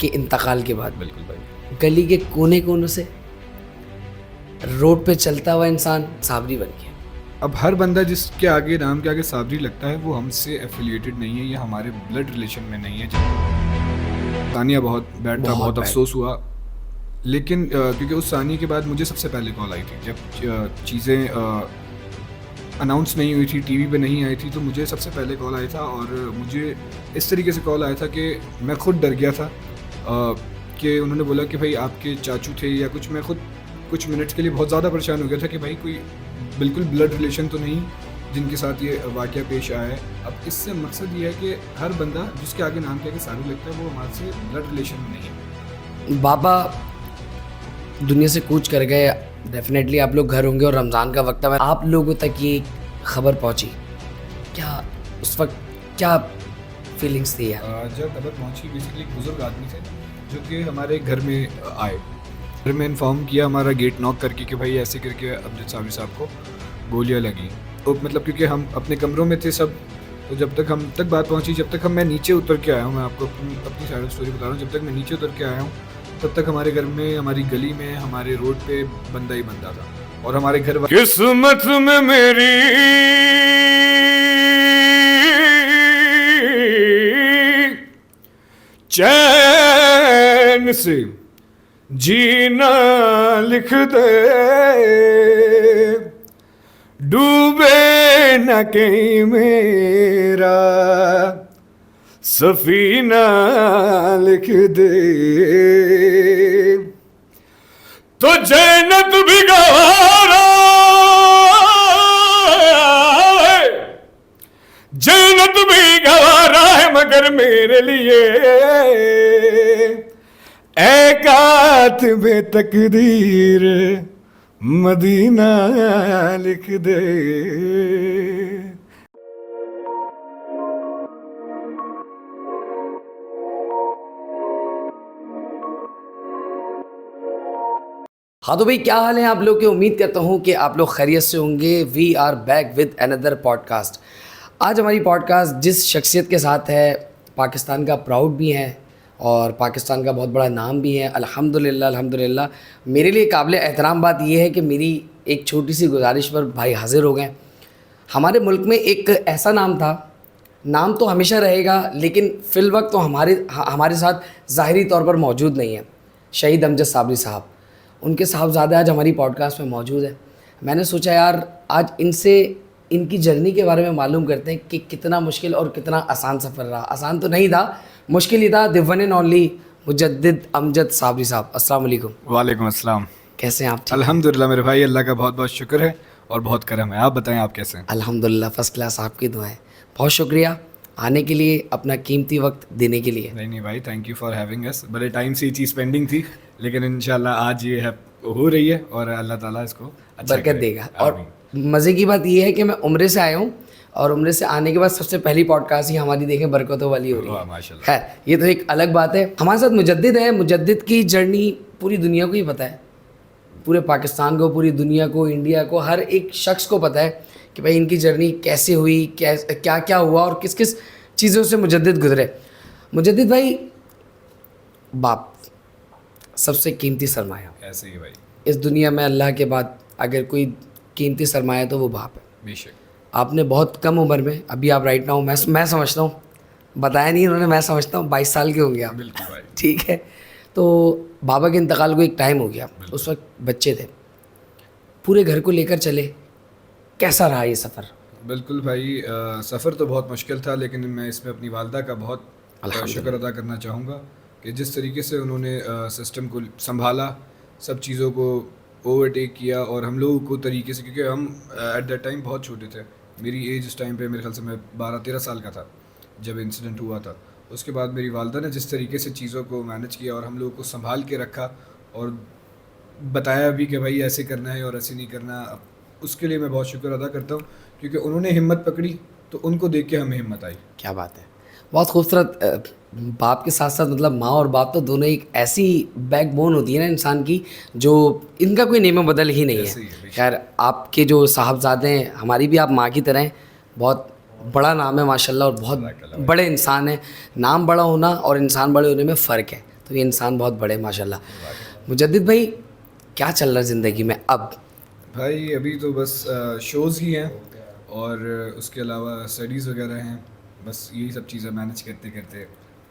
के इंतकाल के बाद बिल्कुल भाई। गली के कोने कोने से रोड पे चलता हुआ इंसान साबरी बन गया। अब हर बंदा जिसके आगे नाम के आगे साबरी लगता है वो हमसे एफिलिएटेड नहीं है, ये हमारे ब्लड रिलेशन में नहीं है। सानिया बहुत बैड था, बहुत bad। अफसोस हुआ, लेकिन क्योंकि उस सानिया के बाद मुझे सबसे पहले कॉल आई थी जब चीज़ें अनाउंस नहीं हुई थी, टीवी पे नहीं आई थी, तो मुझे सबसे पहले कॉल आया था। और मुझे इस तरीके से कॉल आया था कि मैं खुद डर गया था कि उन्होंने बोला कि भाई आपके चाचू थे या कुछ। मैं खुद कुछ मिनट्स के लिए बहुत ज़्यादा परेशान हो गया था कि भाई कोई बिल्कुल ब्लड रिलेशन तो नहीं जिनके साथ ये वाक़या पेश आया है। अब इससे मकसद ये है कि हर बंदा जिसके आगे नाम के आगे साबरी लगता है वो हमारे से ब्लड रिलेशन में नहीं है। बाबा दुनिया से कूच कर गए, डेफिनेटली आप लोग घर होंगे और रमज़ान का वक्त है, आप लोगों तक ये खबर पहुंची, क्या उस वक्त क्या फीलिंग्स थी यार? जब खबर पहुंची, बेसिकली एक बुज़ुर्ग आदमी थे जो कि हमारे घर में आए, घर में इन्फॉर्म किया हमारा गेट नॉक करके कि भाई ऐसे करके अमजद साबरी साहब को गोलियां लगी। तो मतलब क्योंकि हम अपने कमरों में थे सब, तो जब तक हम तक बात पहुंची, जब तक मैं नीचे उतर के आया हूँ, मैं आपको अपनी साइड स्टोरी बता रहा हूँ, जब तक मैं नीचे उतर के आया हूँ तब तक हमारे घर में, हमारी गली में, हमारे रोड पे बंदा ही बंदा था। और हमारे घर किस्मत में मेरी चैन से जीना लिख दे, डूबे न कहीं मेरा सफीना लिख दे, तो जन्नत भी गवारा है, जन्नत भी गवारा है मगर मेरे लिए ऐ कातिबे तकदीर मदीना लिख दे। हाँ तो भाई क्या हाल है आप लोग के? उम्मीद करता हूँ कि आप लोग खैरियत से होंगे। We are back with another podcast. आज हमारी पॉडकास्ट जिस शख्सियत के साथ है, पाकिस्तान का प्राउड भी है और पाकिस्तान का बहुत बड़ा नाम भी है, अल्हम्दुलिल्लाह अल्हम्दुलिल्लाह। मेरे लिए काबिल एहतराम बात यह है कि मेरी एक छोटी सी गुजारिश पर भाई हाजिर हो गए। हमारे मुल्क में एक ऐसा नाम था, नाम तो हमेशा रहेगा लेकिन फ़िल वक्त तो हमारे साथ ज़ाहिरी तौर पर मौजूद नहीं है। शहीद अमजद साबरी साहब, उनके साहबजादे आज हमारी पॉडकास्ट में मौजूद है। मैंने सोचा यार आज इनसे इनकी जर्नी के बारे में मालूम करते हैं कि कितना मुश्किल और कितना आसान सफ़र रहा। आसान तो नहीं था, मुश्किल ही था। द वन एंड ओनली मुजद्दिद अमजद साबरी साहब, अस्सलाम वालेकुम। वालेकुम अस्सलाम। कैसे हैं आप? अल्हम्दुलिल्लाह मेरे भाई, अल्लाह का बहुत बहुत शुक्र है और बहुत करम है। आप बताएं आप कैसे हैं? अल्हम्दुलिल्लाह फर्स्ट क्लास, आपकी दुआएं। बहुत शुक्रिया आने के लिए, अपना कीमती वक्त देने के लिए। नहीं भाई, thank you for having us. बड़े टाइम से ये चीज़ पेंडिंग थी लेकिन इंशाल्लाह आज ये है हो रही है और अल्लाह ताला इसको अच्छा बरकत देगा। और मज़े की बात यह है कि मैं उम्रे से आया हूँ और उम्रे से आने के बाद सबसे पहली पॉडकास्ट ही हमारी देखें बरकतों वाली हो रही है। माशाल्लाह। खैर ये तो एक अलग बात है। हमारे साथ मुजद्दिद है। मुजद्दिद की जर्नी पूरी दुनिया को ही पता है, पूरे पाकिस्तान को, पूरी दुनिया को, इंडिया को, हर एक शख्स को पता है कि भाई इनकी जर्नी कैसे हुई, क्या क्या हुआ और किस किस चीज़ों से मुजद्दिद गुजरे। मुजद्दिद भाई, बाप सबसे कीमती सरमाया ऐसे ही भाई, इस दुनिया में अल्लाह के बाद अगर कोई कीमती सरमाया तो वो बाप है। बेशक। आपने बहुत कम उम्र में, अभी आप राइट नाउ, मैं समझता हूँ, बताया नहीं उन्होंने, मैं समझता हूँ 22 साल के होंगे आप। बिल्कुल भाई। ठीक है, तो बाबा के इंतकाल को एक टाइम हो गया, उस वक्त बच्चे थे, पूरे घर को लेकर चले। कैसा रहा ये सफ़र? बिल्कुल भाई, सफ़र तो बहुत मुश्किल था लेकिन मैं इसमें अपनी वालदा का बहुत शुक्र अदा करना चाहूँगा कि जिस तरीके से उन्होंने सिस्टम को संभाला, सब चीज़ों को ओवरटेक किया और हम लोगों को तरीके से, क्योंकि हम एट दैट टाइम बहुत छोटे थे। मेरी एज उस टाइम पे मेरे ख्याल से मैं 12-13 साल का था जब इंसिडेंट हुआ था। उसके बाद मेरी वालदा ने जिस तरीके से चीज़ों को मैनेज किया और हम लोगों को संभाल के रखा और बताया भी कि भाई ऐसे करना है और ऐसे नहीं करना, उसके लिए मैं बहुत शुक्र अदा करता हूँ क्योंकि उन्होंने हिम्मत पकड़ी तो उनको देख के हमें हिम्मत आई। क्या बात है, बहुत खूबसूरत। बाप के साथ साथ मतलब माँ और बाप तो दोनों एक ऐसी बैकबोन होती है ना इंसान की, जो इनका कोई नेम बदल ही नहीं है। खैर आपके जो साहबजादे हैं, हमारी भी आप माँ की तरह हैं, बहुत बड़ा नाम है माशाल्लाह और बहुत बड़े इंसान हैं। नाम बड़ा होना और इंसान बड़े होने में फ़र्क है, तो ये इंसान बहुत बड़े माशाल्लाह। मुजद्दिद भाई क्या चल रहा है ज़िंदगी में अब? भाई अभी तो बस शोज़ ही हैं और उसके अलावा स्टडीज़ वगैरह हैं, बस यही सब चीज़ें मैनेज करते करते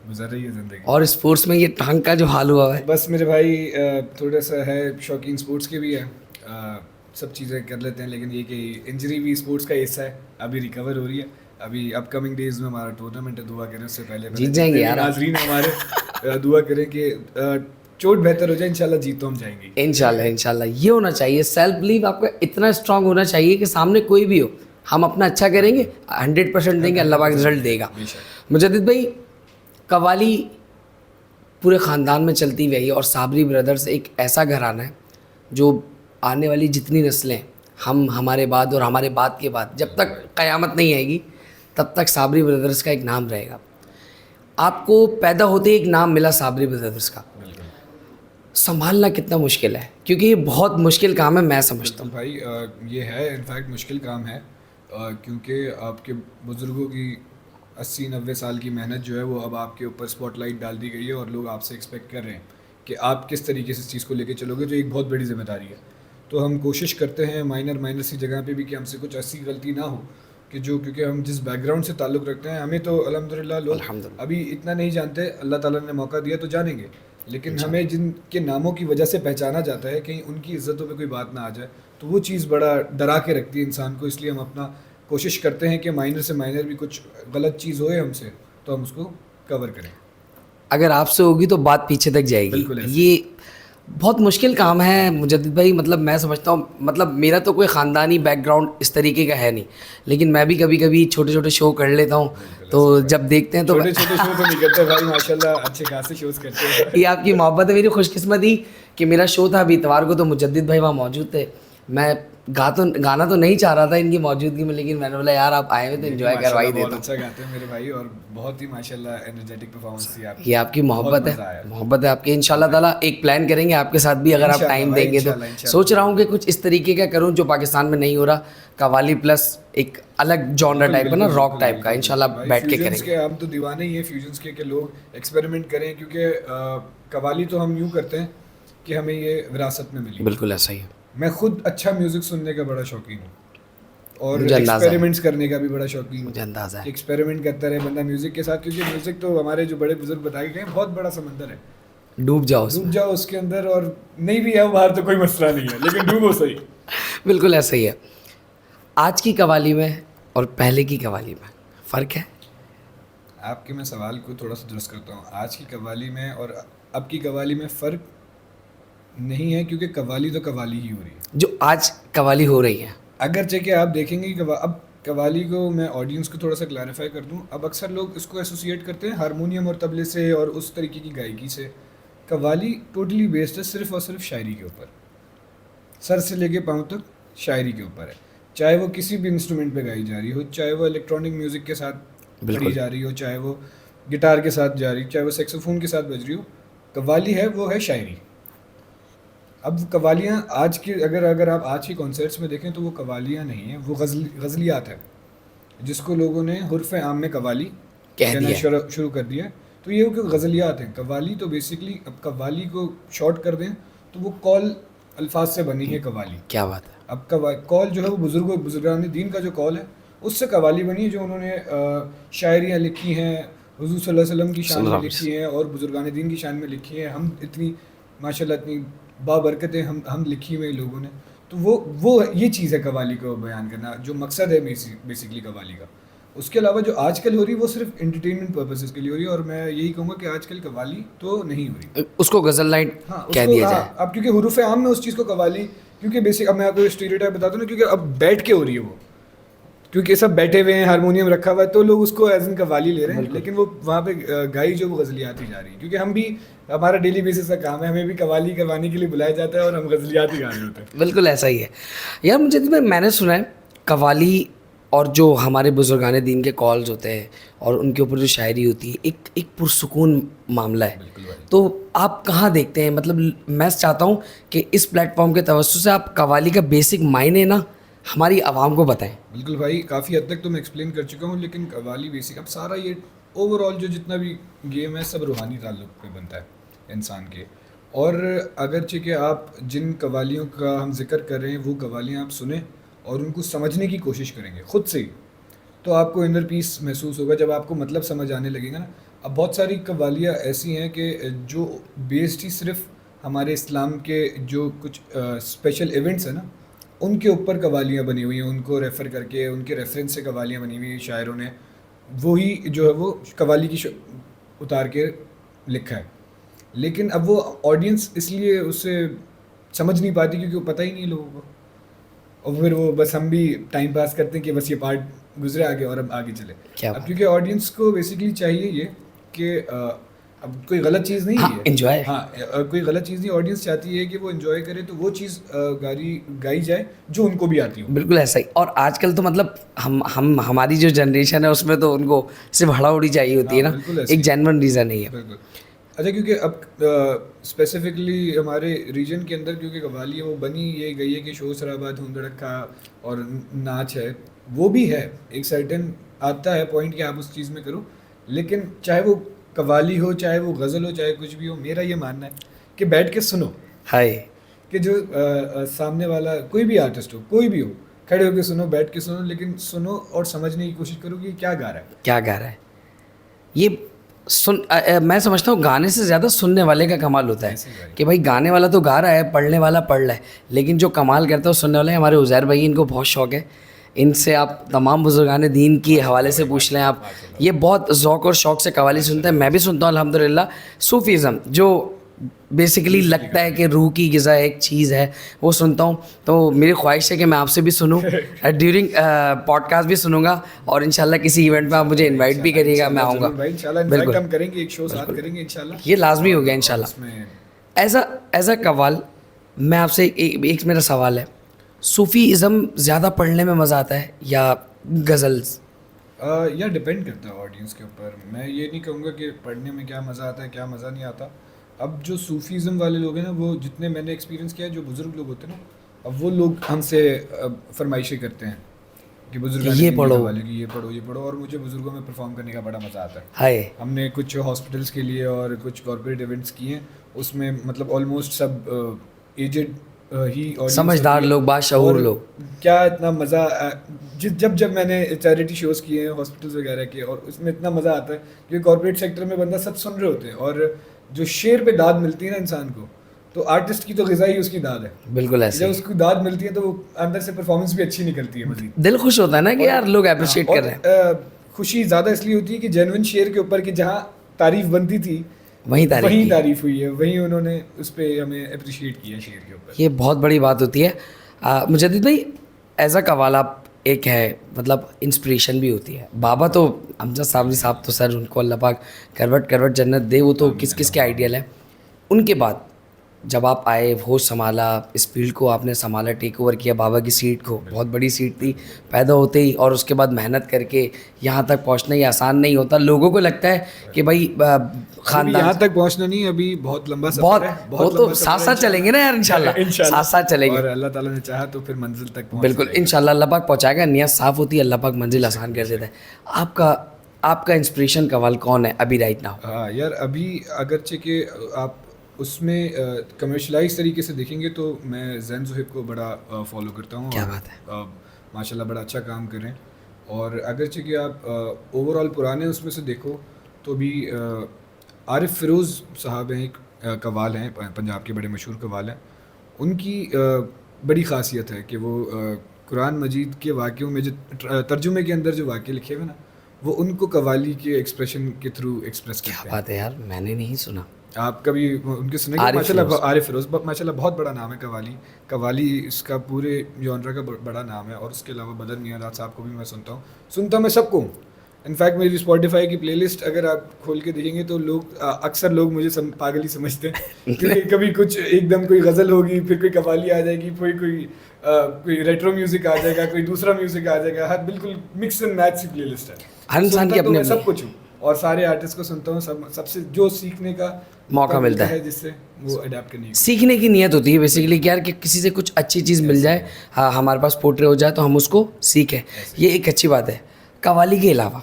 गुजर रही है ज़िंदगी। और स्पोर्ट्स में ये टांग का जो हाल हुआ है, बस मेरे भाई थोड़ा सा है, शौकीन स्पोर्ट्स के भी है, सब चीज़ें कर लेते हैं, लेकिन ये कि इंजरी भी स्पोर्ट्स का हिस्सा है, अभी रिकवर हो रही है। अभी अपकमिंग डेज में हमारा टूर्नामेंट है, दुआ करें उससे पहले जीत जाएंगे यार आप। नाजरीन हमारे दुआ करें कि चोट बेहतर हो जाए, इंशाल्लाह जीत तो हम जाएंगे। इंशाल्लाह इंशाल्लाह ये होना चाहिए। सेल्फ बिलीव आपका इतना स्ट्रांग होना चाहिए कि सामने कोई भी हो, हम अपना अच्छा करेंगे, 100% देंगे, अल्लाह पाक रिजल्ट देगा। मुजद्दिद भाई, कवाली पूरे ख़ानदान में चलती हुई है और साबरी ब्रदर्स एक ऐसा घराना है जो आने वाली जितनी नस्लें, हम हमारे बाद और हमारे बाद के बाद, जब तक क़यामत नहीं आएगी तब तक साबरी ब्रदर्स का एक नाम रहेगा। आपको पैदा होते ही एक नाम मिला साबरी ब्रदर्स का, संभालना कितना मुश्किल है? क्योंकि ये बहुत मुश्किल काम है, मैं समझता हूँ। भाई ये है इनफैक्ट मुश्किल काम है, क्योंकि आपके बुज़ुर्गों की 80-90 साल की मेहनत जो है वो अब आपके ऊपर स्पॉटलाइट डाल दी गई है और लोग आपसे एक्सपेक्ट कर रहे हैं कि आप किस तरीके से इस चीज़ को लेके चलोगे, जो एक बहुत बड़ी जिम्मेदारी है। तो हम कोशिश करते हैं माइनर सी जगह पे भी कि हमसे कुछ ऐसी गलती ना हो कि जो, क्योंकि हम जिस बैकग्राउंड से ताल्लुक़ रखते हैं, हमें तो अल्हम्दुलिल्लाह लोग अभी इतना नहीं जानते, अल्लाह ताला ने मौका दिया तो जानेंगे, लेकिन हमें जिनके नामों की वजह से पहचाना जाता है, कहीं उनकी इज़्ज़तों पे कोई बात ना आ जाए, तो वो चीज़ बड़ा डरा के रखती है इंसान को। इसलिए हम अपना कोशिश करते हैं कि माइनर से माइनर भी कुछ गलत चीज़ होए हमसे तो हम उसको कवर करें। अगर आपसे होगी तो बात पीछे तक जाएगी। बिल्कुल ऐसे। ये बहुत मुश्किल काम है मुजद्दिद भाई, मतलब मैं समझता हूँ, मतलब मेरा तो कोई ख़ानदानी बैकग्राउंड इस तरीके का है नहीं, लेकिन मैं भी कभी कभी छोटे छोटे शो कर लेता हूँ, तो जब देखते हैं तो छोटे छोटे शो तो नहीं करते भाई, माशाल्लाह अच्छे खासे शोज करते हैं। ये आपकी मोहब्बत है। मेरी खुशकिस्मती कि मेरा शो था अभी इतवार को, तो मुजद्दिद भाई वहाँ मौजूद थे। मैं गाना तो नहीं चाह रहा था इनकी मौजूदगी में, लेकिन मैंने बोला यार आप आए हुए तो एंजॉय करवा ही देता बहुत अच्छा गाते हैं मेरे भाई, और बहुत ही माशाल्लाह एनर्जेटिक परफॉर्मेंस थी आपकी। ये आपकी मोहब्बत है आपकी। इंशाल्लाह ताला एक प्लान करेंगे आपके साथ भी, अगर आप टाइम देंगे तो। सोच रहा हूँ कि कुछ इस तरीके का करूँ जो पाकिस्तान में नहीं हो रहा, कवाली प्लस एक अलग जॉनर टाइप का ना, रॉक टाइप का, इंशाल्लाह बैठ के करेंगे। हम तो दीवाने ही हैं फ्यूजन्स के, कि लोग एक्सपेरिमेंट करें, क्योंकि कवाली तो हम यूँ करते हैं कि हमें ये विरासत में मिली। बिल्कुल ऐसा ही है। मैं खुद अच्छा म्यूज़िक सुनने का बड़ा शौकीन हूँ और एक्सपेरिमेंट्स करने का भी बड़ा शौकीन हूँ। मुझे अंदाज़ा है एक्सपेरिमेंट करता रहे बंदा म्यूज़िक के साथ, क्योंकि म्यूज़िक तो हमारे जो बड़े बुजुर्ग बताए गए बहुत बड़ा समंदर है, डूब जाओ उसके अंदर, और नहीं भी है बाहर तो कोई मसला नहीं है, लेकिन डूबो सही। बिल्कुल ऐसा ही है। आज की कवाली में और पहले की कवाली में फ़र्क है? आपके मैं सवाल को थोड़ा सा दुरुस्त करता हूँ। आज की कवाली में और अब की कवाली में फ़र्क नहीं है, क्योंकि कवाली तो कवाली ही हो रही है जो आज कवाली हो रही है। अगर चाहे आप देखेंगे कि अब कवाली को, मैं ऑडियंस को थोड़ा सा क्लैरिफाई कर दूं, अब अक्सर लोग इसको एसोसिएट करते हैं हारमोनियम और तबले से और उस तरीके की गायकी से। कवाली टोटली बेस्ड है सिर्फ और सिर्फ शायरी के ऊपर, सर से लेके पाँव तक शायरी के ऊपर है। चाहे वो किसी भी इंस्ट्रूमेंट पे गाई जा रही हो, चाहे वो इलेक्ट्रॉनिक म्यूज़िक के साथ पढ़ी जा रही हो, चाहे वो गिटार के साथ जा रही हो, चाहे वो सेक्सोफोन के साथ बज रही हो, कवाली है वो है शायरी। अब कवालियाँ आज की, अगर आप आज की कॉन्सर्ट्स में देखें तो वो कवालियाँ नहीं हैं, वो गज़लियात है, जिसको लोगों ने हुर्फ़ आम में कवाली कहना शुरू कर दिया। तो ये वो गज़लियात हैं। कवाली तो बेसिकली, अब कवाली को शॉर्ट कर दें तो वो कॉल अल्फाज से बनी है कवाली। क्या बात है। अब कॉल जो है वो बुजुर्गान दीन का जो कॉल है उससे कवाली बनी है, जो उन्होंने शायरियाँ लिखी हैं, हुज़ूर सल्लल्लाहु अलैहि वसल्लम की शान में लिखी हैं और बुजुर्गान दीन की शान में लिखी हैं। हम इतनी माशाल्लाह इतनी बाबरकतें हम लिखी हुई लोगों ने, तो वो ये चीज़ है कवाली को बयान करना, जो मकसद है बेसिकली कवाली का। उसके अलावा जो आजकल हो रही है वो सिर्फ एंटरटेनमेंट पर्पसेस के लिए हो रही है, और मैं यही कहूँगा कि आजकल कवाली तो नहीं हो रही, उसको गज़ल लाइन कह दिया जाए। अब क्योंकि हुरूफ आम में उस चीज़ को कवाली, क्योंकि बेसिक, अब मैं आपको स्टीरियोटाइप बताता हूँ ना, क्योंकि अब बैठ के हो रही है वो, क्योंकि सब बैठे हुए हैं, हारमोनियम रखा हुआ है, तो लोग उसको एज इन कवाली ले रहे हैं, लेकिन वो वहाँ पे गाई जो वो गज़लियात ही जा रही है। क्योंकि हम भी, हमारा डेली बेसिस का काम है, हमें भी कवाली करवाने के लिए बुलाया जाता है और हम गज़लियात ही गा रहे होते हैं। बिल्कुल ऐसा ही है यार। मुझे मैंने सुना है कवाली और जो हमारे बुजुर्गान दीन के कॉल्स होते हैं और उनके ऊपर जो शायरी होती है, एक पुरसुकून मामला है। तो आप कहाँ देखते हैं, मतलब मैं चाहता हूँ कि इस प्लेटफॉर्म के तवज्जो से आप कवाली का बेसिक मायने ना हमारी आवाम को बताएं। बिल्कुल भाई, काफ़ी हद तक तो मैं एक्सप्लेन कर चुका हूँ, लेकिन कवाली बेसिक, अब सारा ये ओवरऑल जो जितना भी गेम है सब रूहानी ताल्लुक़ पे बनता है। इंसान के। और अगरचे कि आप जिन कवालियों का हम जिक्र कर रहे हैं वो कवालियाँ आप सुने और उनको समझने की कोशिश करेंगे खुद से ही, तो आपको इनर पीस महसूस होगा जब आपको मतलब समझ आने लगेगा ना। अब बहुत सारी कवालियाँ ऐसी हैं कि जो बेस्ड ही सिर्फ हमारे इस्लाम के जो कुछ स्पेशल इवेंट्स हैं ना उनके ऊपर कवालियाँ बनी हुई हैं, उनको रेफ़र करके उनके रेफरेंस से कवालियाँ बनी हुई हैं शायरों ने, वही जो है वो कवाली की उतार के लिखा है। लेकिन अब वो ऑडियंस इसलिए उससे समझ नहीं पाती क्योंकि वो पता ही नहीं लोगों को, और फिर वो बस हम भी टाइम पास करते हैं कि बस ये पार्ट गुजरे आगे और अब आगे चले। क्या अब बात क्योंकि ऑडियंस को बेसिकली चाहिए ये कि अब कोई गलत चीज़ नहीं हाँ, है, enjoy। हाँ कोई गलत चीज़ नहीं, ऑडियंस चाहती है कि वो एंजॉय करे, तो वो चीज़ गाई जाए जो उनको भी आती हो। बिल्कुल ऐसा ही। और आजकल तो मतलब हम हमारी जो जनरेशन है उसमें तो उनको सिर्फ हड़ाउड़ी चाहिए होती है हाँ, ना, बिल्कुल ऐसे एक ही। जेन्युइन रीज़न नहीं है। बिल्कुल। अच्छा, क्योंकि अब स्पेसिफिकली हमारे रीजन के अंदर क्योंकि कव्वाली है वो बनी ये गई है कि शोर शराबा धूम धड़का और नाच है, वो भी है, एक सर्टेन आता है पॉइंट कि आप उस चीज़ में करो, लेकिन चाहे वो कव्वाली हो, चाहे वो गज़ल हो, चाहे कुछ भी हो, मेरा ये मानना है कि बैठ के सुनो, हाय, कि जो सामने वाला कोई भी आर्टिस्ट हो, कोई भी हो, खड़े होकर सुनो, बैठ के सुनो, लेकिन सुनो और समझने की कोशिश करो कि क्या गा रहा है। क्या गा रहा है ये मैं समझता हूँ गाने से ज़्यादा सुनने वाले का कमाल होता है ऐसे ही भाई। कि भाई गाने वाला तो गा रहा है, पढ़ने वाला पढ़ रहा है, लेकिन जो कमाल करता है वो सुनने वाले हैं। हमारे उज़ैर भाई, इनको बहुत शौक है, इनसे आप तमाम बुजुर्गान दीन के हवाले से पूछ लें आप, ये बहुत ज़ौक़ और शौक़ से कवाली सुनते हैं। मैं भी सुनता हूँ अल्हम्दुलिल्लाह। सूफ़ीज़म जो बेसिकली लगता है कि रूह की ग़िज़ा एक चीज़ है, वो सुनता हूँ। तो मेरी ख्वाहिश है कि मैं आपसे भी सुनूँ, ड्यूरिंग पॉडकास्ट भी सुनूँगा, और इंशाल्लाह किसी इवेंट में आप मुझे इनवाइट भी करिएगा, मैं आऊँगा। जरूर भाई, इंशाल्लाह इनफैक्ट बिल्कुल, हम करेंगे, एक शो साथ करेंगे इंशाल्लाह, ये लाजमी हो गया और इंशाल्लाह। उसमें एज अ कव्वाल, मैं आपसे एक मेरा सवाल है, सूफ़ीज़म ज़्यादा पढ़ने में मज़ा आता है या गज़ल्स? या डिपेंड करता है ऑडियंस के ऊपर। मैं ये नहीं कहूँगा कि पढ़ने में क्या मज़ा आता है, क्या मज़ा नहीं आता। अब जो सूफीज़म वाले लोग हैं ना, वो जितने मैंने एक्सपीरियंस किया है, जो बुज़ुर्ग लोग होते हैं ना, अब वो लोग हमसे फरमाइशें करते हैं कि बुजुर्ग ये पढ़ो, वाले की ये पढ़ो, और मुझे बुज़ुर्गों में परफॉर्म करने का बड़ा मज़ा आता है। हाय, हमने कुछ हॉस्पिटल्स के लिए और कुछ कॉर्पोरेट इवेंट्स किए हैं, उसमें मतलब ऑलमोस्ट सब एजेड ही audience समझदार होती है। लोग, बाशऊर और लोग। क्या इतना मज़ा जब मैंने चैरिटी शोज़ किए हैं हॉस्पिटल्स वगैरह के, और उसमें इतना मज़ा आता है क्योंकि कॉर्पोरेट सेक्टर में बंदा सब सुन रहे होते हैं, और जो शेर पे दाद मिलती है ना इंसान को, तो आर्टिस्ट की तो ग़िज़ा ही उसकी दाद है। बिल्कुल ऐसे जब ही। उसको दाद मिलती है तो वो अंदर से परफॉर्मेंस भी अच्छी निकलती है मज़ीद। दिल खुश होता है ना कि यार लोग अप्रिशिएट कर रहे हैं। और खुशी ज़्यादा इसलिए होती है कि जेन्युइन शेर के ऊपर कि जहाँ तारीफ बनती थी वहीं तारीफ की। तारीफ हुई है, वहीं उन्होंने उस पर हमें अप्रिशिएट किया शेर के ऊपर। ये बहुत बड़ी बात होती है। मुजद्दिद भाई, एज अ कव्वाल आप एक है, मतलब इंस्पिरेशन भी होती है। बाबा तो अमजद साबरी साहब तो सर, उनको अल्लाह पाक करवट करवट जन्नत दे, वो तो किस किस के आइडियल है। उनके बाद जब आप आए, होश संभाला, इस फील्ड को आपने संभाला, टेक ओवर किया, बाबा की सीट को, बहुत बड़ी सीट थी पैदा होते ही, और उसके बाद मेहनत करके यहाँ तक पहुँचना ही आसान नहीं होता। लोगों को लगता है कि भाई अभी यहाँ तक पहुँचना नहीं, अभी बहुत लंबा बहुत, सफ़र है, वो तो साथ साथ चलेंगे ना यार, इंशाल्लाह साथ साथ चलेंगे, और अल्लाह ताला ने चाहा तो फिर मंजिल तक पहुँच बिल्कुल इंशाल्लाह अल्लाह पाक पहुँचाएगा। नियत साफ़ होती है, अल्लाह पाक मंजिल आसान कर देता है। आपका इंस्पिरेशन कव्वाल कौन है अभी राइट नाउ? हाँ यार, अभी अगरचे कि आप उसमें कमर्शलाइज तरीके से देखेंगे तो मैं ज़ैन ज़ोहिब को बड़ा फॉलो करता हूँ। क्या और, बात है। माशाल्लाह बड़ा अच्छा काम कर रहे हैं। और अगरचे कि आप ओवरऑल पुराने उसमें से देखो तो भी आरिफ फ़िरोज़ साहब हैं, एक कव्वाल हैं, पंजाब के बड़े मशहूर कव्वाल हैं। उनकी बड़ी ख़ासियत है कि वो कुरान मजीद के वाक़यों में जो तर्जुमे के अंदर जो वाक़े लिखे हुए ना, वो उनको कव्वाली के एक्सप्रेशन के थ्रू एक्सप्रेस करते हैं। क्या बात है यार, मैंने नहीं सुना। आप कभी उनके सुने? माशाल्लाह आरिफ फ़िरोज़ माशाल्लाह बहुत बड़ा नाम है। कव्वाली इसका पूरे जॉनरा का बड़ा नाम है। और उसके अलावा बदर मियां साहब को भी मैं सुनता मैं सबको हूँ। इनफैक्ट मेरी स्पॉटिफाई की प्लेलिस्ट अगर आप खोल के देखेंगे तो अक्सर लोग मुझे पागल ही समझते हैं क्योंकि कभी कुछ एकदम कोई गज़ल होगी, फिर कोई कव्वाली आ जाएगी, कोई रेट्रो म्यूज़िक आ जाएगा, कोई दूसरा म्यूज़िक आ जाएगा। हर बिल्कुल मिक्स एंड मैच की प्लेलिस्ट है। हर इंसान की अपनी सब कुछ हूँ और सारे आर्टिस्ट को सुनता हूँ, सबसे जो सीखने का मौका मिलता है, जिससे वो अडेप्ट करने की सीखने की नीयत होती है बेसिकली कि यार कि किसी से कुछ अच्छी चीज़ मिल जाए, हाँ हमारे पास पोर्ट्रे हो जाए तो हम उसको सीखें, ये एक अच्छी बात है। कव्वाली के अलावा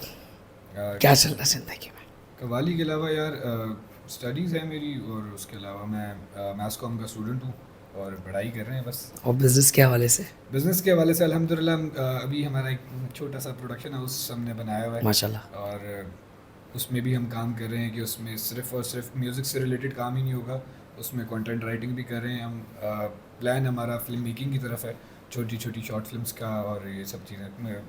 क्या चल रहा है ज़िंदगी में? कव्वाली के अलावा यार स्टडीज़ है मेरी, और उसके अलावा मैं मास कॉम का स्टूडेंट हूँ और पढ़ाई कर रहे हैं बस। और बिज़नेस के हवाले से? बिज़नेस के हवाले से अल्हम्दुलिल्लाह अभी हमारा एक छोटा सा प्रोडक्शन हाउस हमने बनाया हुआ है, माशाल्लाह। और उसमें भी हम काम कर रहे हैं कि उसमें सिर्फ़ और सिर्फ म्यूज़िक से रिलेटेड काम ही नहीं होगा, उसमें कंटेंट राइटिंग भी कर रहे हैं हम। प्लान हमारा फ़िल्म मेकिंग की तरफ है, छोटी छोटी शॉर्ट फिल्म्स का, और ये सब चीज़ें।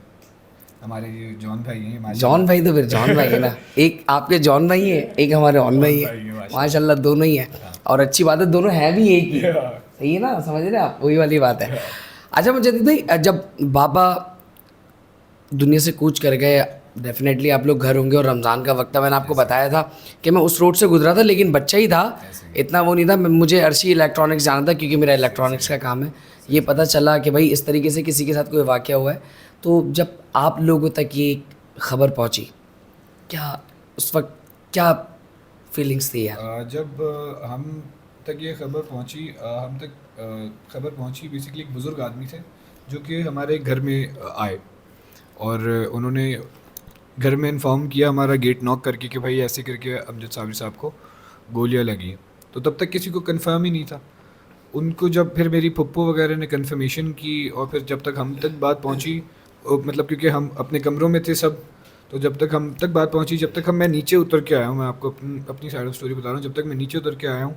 हमारे ये जॉन भाई हैं माशाल्लाह। जॉन भाई तो फिर जॉन भाई है ना, एक आपके जॉन भाई है, एक हमारे ऑन भाई भाई है, है माशाल्लाह। माशाल्लाह दोनों ही हैं। हाँ। और अच्छी बात है, दोनों हैं भी एक ही, हाँ। सही है ना, समझ रहे हैं आप, वही वाली बात है। अच्छा मुजद्दिद भाई, जब बाबा दुनिया से कूच कर गए, डेफिनेटली आप लोग घर होंगे और रमज़ान का वक्त था, मैंने आपको बताया था कि मैं उस रोड से गुजरा था, लेकिन बच्चा ही था, ऐसे ही। इतना वो नहीं था। मुझे अर्शी इलेक्ट्रॉनिक्स जाना था क्योंकि मेरा इलेक्ट्रॉनिक्स का काम है। ये पता चला कि भाई इस तरीके से किसी के साथ कोई वाक़या हुआ है, तो जब आप लोगों तक ये खबर पहुंची, क्या उस वक्त क्या फीलिंग्स थी यार? जब हम तक ये खबर पहुंची, हम तक खबर पहुंची, बेसिकली एक बुज़ुर्ग आदमी थे जो कि हमारे घर में आए, और उन्होंने घर में इन्फॉर्म किया हमारा गेट नॉक करके कि भाई ऐसे करके अमजद साबिर साहब को गोलियां लगी हैं। तो तब तक किसी को कंफर्म ही नहीं था। उनको जब फिर मेरी पप्पू वगैरह ने कंफर्मेशन की, और फिर जब तक हम तक बात पहुंची, मतलब क्योंकि हम अपने कमरों में थे सब, तो जब तक हम तक बात पहुंची, जब तक मैं नीचे उतर के आया हूँ, मैं आपको अपनी साइड ऑफ स्टोरी बता रहा हूँ, जब तक मैं नीचे उतर के आया हूँ